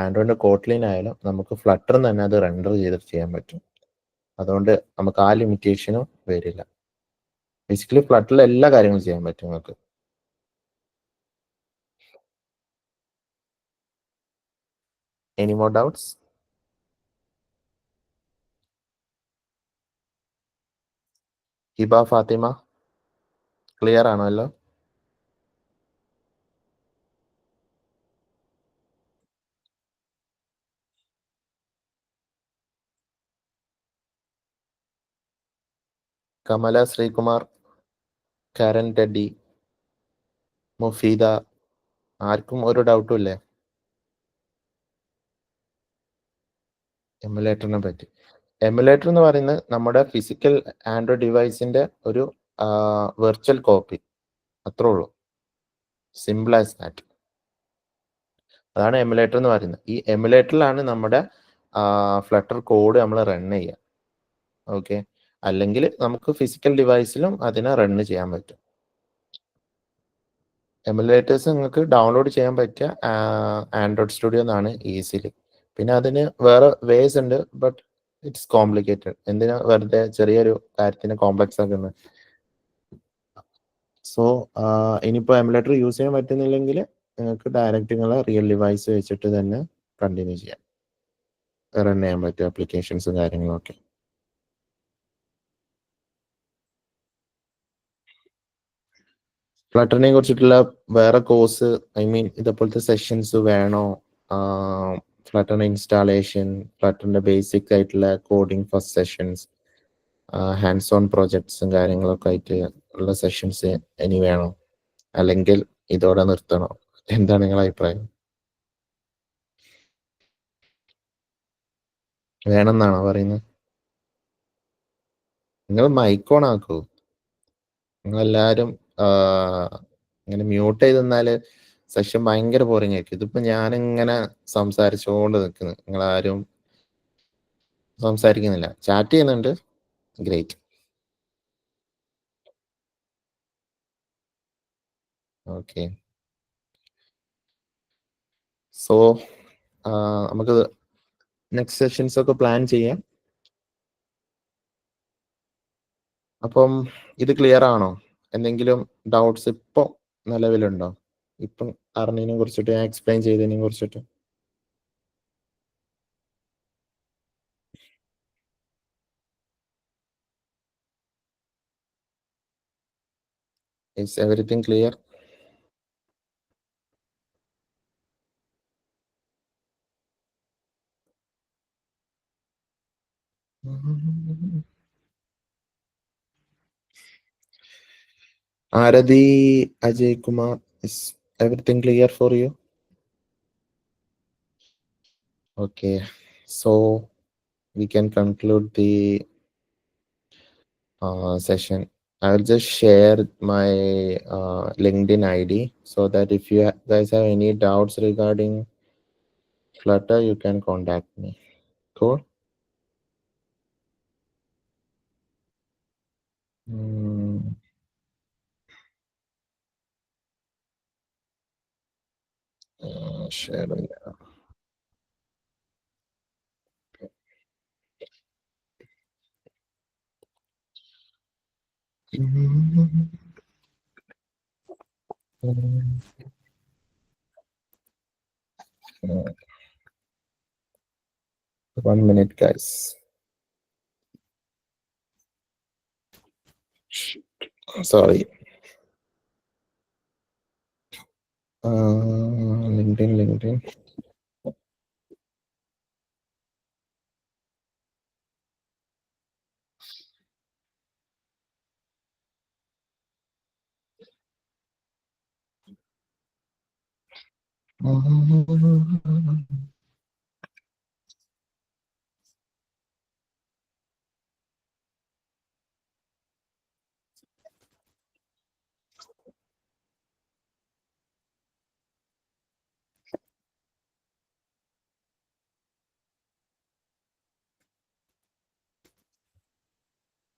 ആൻഡ്രോയിഡിന്റെ കോട്ട്ലിൻ ആയാലും നമുക്ക് ഫ്ലട്ടർ തന്നെ അത് റെൻഡർ ചെയ്തിട്ട് ചെയ്യാൻ പറ്റും. അതുകൊണ്ട് നമുക്ക് ആ ലിമിറ്റേഷനും വരില്ല. ബേസിക്കലി ഫ്ലട്ടറിൽ എല്ലാ കാര്യങ്ങളും ചെയ്യാൻ പറ്റും നമുക്ക്. Any more doubts? Hiba Fathima clear ആണല്ലോ? കമല ശ്രീകുമാർ, കരൺ ടെഡി, മുഫീദ, ആർക്കും ഒരു ഡൗട്ടും ഇല്ലേ എമുലേറ്ററിനെ പറ്റി? എമുലേറ്റർ എന്ന് പറയുന്നത് നമ്മുടെ ഫിസിക്കൽ ആൻഡ്രോയിഡ് ഡിവൈസിന്റെ ഒരു വെർച്വൽ കോപ്പി, അത്രേ ഉള്ളൂ. Simple as that. അതാണ് എമുലേറ്റർ എന്ന് പറയുന്നത്. ഈ എമുലേറ്ററിലാണ് നമ്മുടെ ഫ്ലട്ടർ കോഡ് നമ്മൾ റൺ ചെയ്യുക. ഓക്കെ, അല്ലെങ്കിൽ നമുക്ക് ഫിസിക്കൽ ഡിവൈസിലും അതിനെ റൺ ചെയ്യാൻ പറ്റും. എമുലേറ്റേഴ്സ് നിങ്ങൾക്ക് ഡൗൺലോഡ് ചെയ്യാൻ പറ്റിയ ആൻഡ്രോയിഡ് സ്റ്റുഡിയോ എന്നാണ് ഈസിലി. പിന്നെ അതിന് വേറെ വേസ് ഉണ്ട്, ബട്ട് ഇറ്റ്സ് കോംപ്ലിക്കേറ്റഡ്. എന്തിനാ വെറുതെ ചെറിയൊരു കാര്യത്തിന് കോംപ്ലക്സ് ആക്കുന്നത്? സോ ഇനിയിപ്പോൾ എമുലേറ്റർ യൂസ് ചെയ്യാൻ പറ്റുന്നില്ലെങ്കിൽ നിങ്ങൾക്ക് ഡയറക്റ്റ് നിങ്ങളെ റിയൽ ഡിവൈസ് വെച്ചിട്ട് തന്നെ കണ്ടിന്യൂ ചെയ്യാം, റൺ ചെയ്യാൻ പറ്റും ആപ്ലിക്കേഷൻസും കാര്യങ്ങളൊക്കെ. ഫ്ലട്ടറിനെ കുറിച്ചിട്ടുള്ള വേറെ കോഴ്സ്, ഐ മീൻ ഇതേപോലത്തെ സെഷൻസ് വേണോ? ഫ്ലട്ടറിന്റെ ഇൻസ്റ്റാളേഷൻ, ഫ്ലട്ടറിന്റെ ബേസിക് ആയിട്ടുള്ള coding first sessions, hands on പ്രോജക്ട്സും കാര്യങ്ങളൊക്കെ ആയിട്ട് ഉള്ള സെഷൻസ് ഇനി വേണോ, അല്ലെങ്കിൽ ഇതോടെ നിർത്തണോ? എന്താണ് നിങ്ങളുടെ അഭിപ്രായം? വേണമെന്നാണോ പറയുന്നത്? നിങ്ങൾ മൈക്ക് ഓൺ ആക്കൂ. നിങ്ങളെല്ലാവരും ഇങ്ങനെ മ്യൂട്ട് ചെയ്ത് നിന്നാല് സെഷൻ ഭയങ്കര ബോറിംഗ് ആയിരിക്കും. ഇതിപ്പോ ഞാനിങ്ങനെ സംസാരിച്ചുകൊണ്ട് നിൽക്കുന്നു, നിങ്ങളാരും സംസാരിക്കുന്നില്ല. ചാറ്റ് ചെയ്യുന്നുണ്ട്, ഗ്രേറ്റ്. ഓക്കെ, സോ നമുക്ക് നെക്സ്റ്റ് സെഷൻസ് ഒക്കെ പ്ലാൻ ചെയ്യാം. അപ്പം ഇത് ക്ലിയർ ആണോ? എന്തെങ്കിലും ഡൗട്ട്സ് ഇപ്പം നിലവിലുണ്ടോ? ഇപ്പം അറിഞ്ഞതിനെ കുറിച്ചിട്ട്, ഞാൻ എക്സ്പ്ലെയിൻ ചെയ്തതിനെ കുറിച്ചിട്ട്? Is everything clear? Arathi Ajay Kumar, is everything clear for you? Okay, so we can conclude the session. I'll just share my LinkedIn ID so that if you guys have any doubts regarding Flutter, you can contact me. Cool. Sharing. One minute, guys. Sorry. LinkedIn.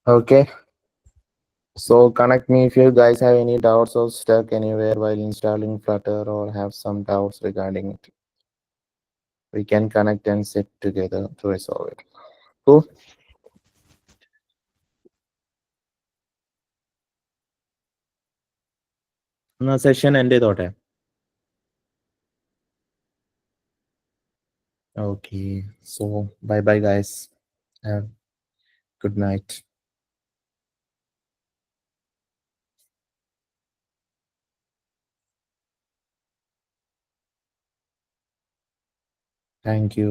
Okay. So connect me if you guys have any doubts or stuck anywhere while installing Flutter or have some doubts regarding it. We can connect and sit together to resolve it. Cool. എന്നാ session end ചെയ്തോട്ടെ. Okay, so bye bye guys. Have good night. Thank you.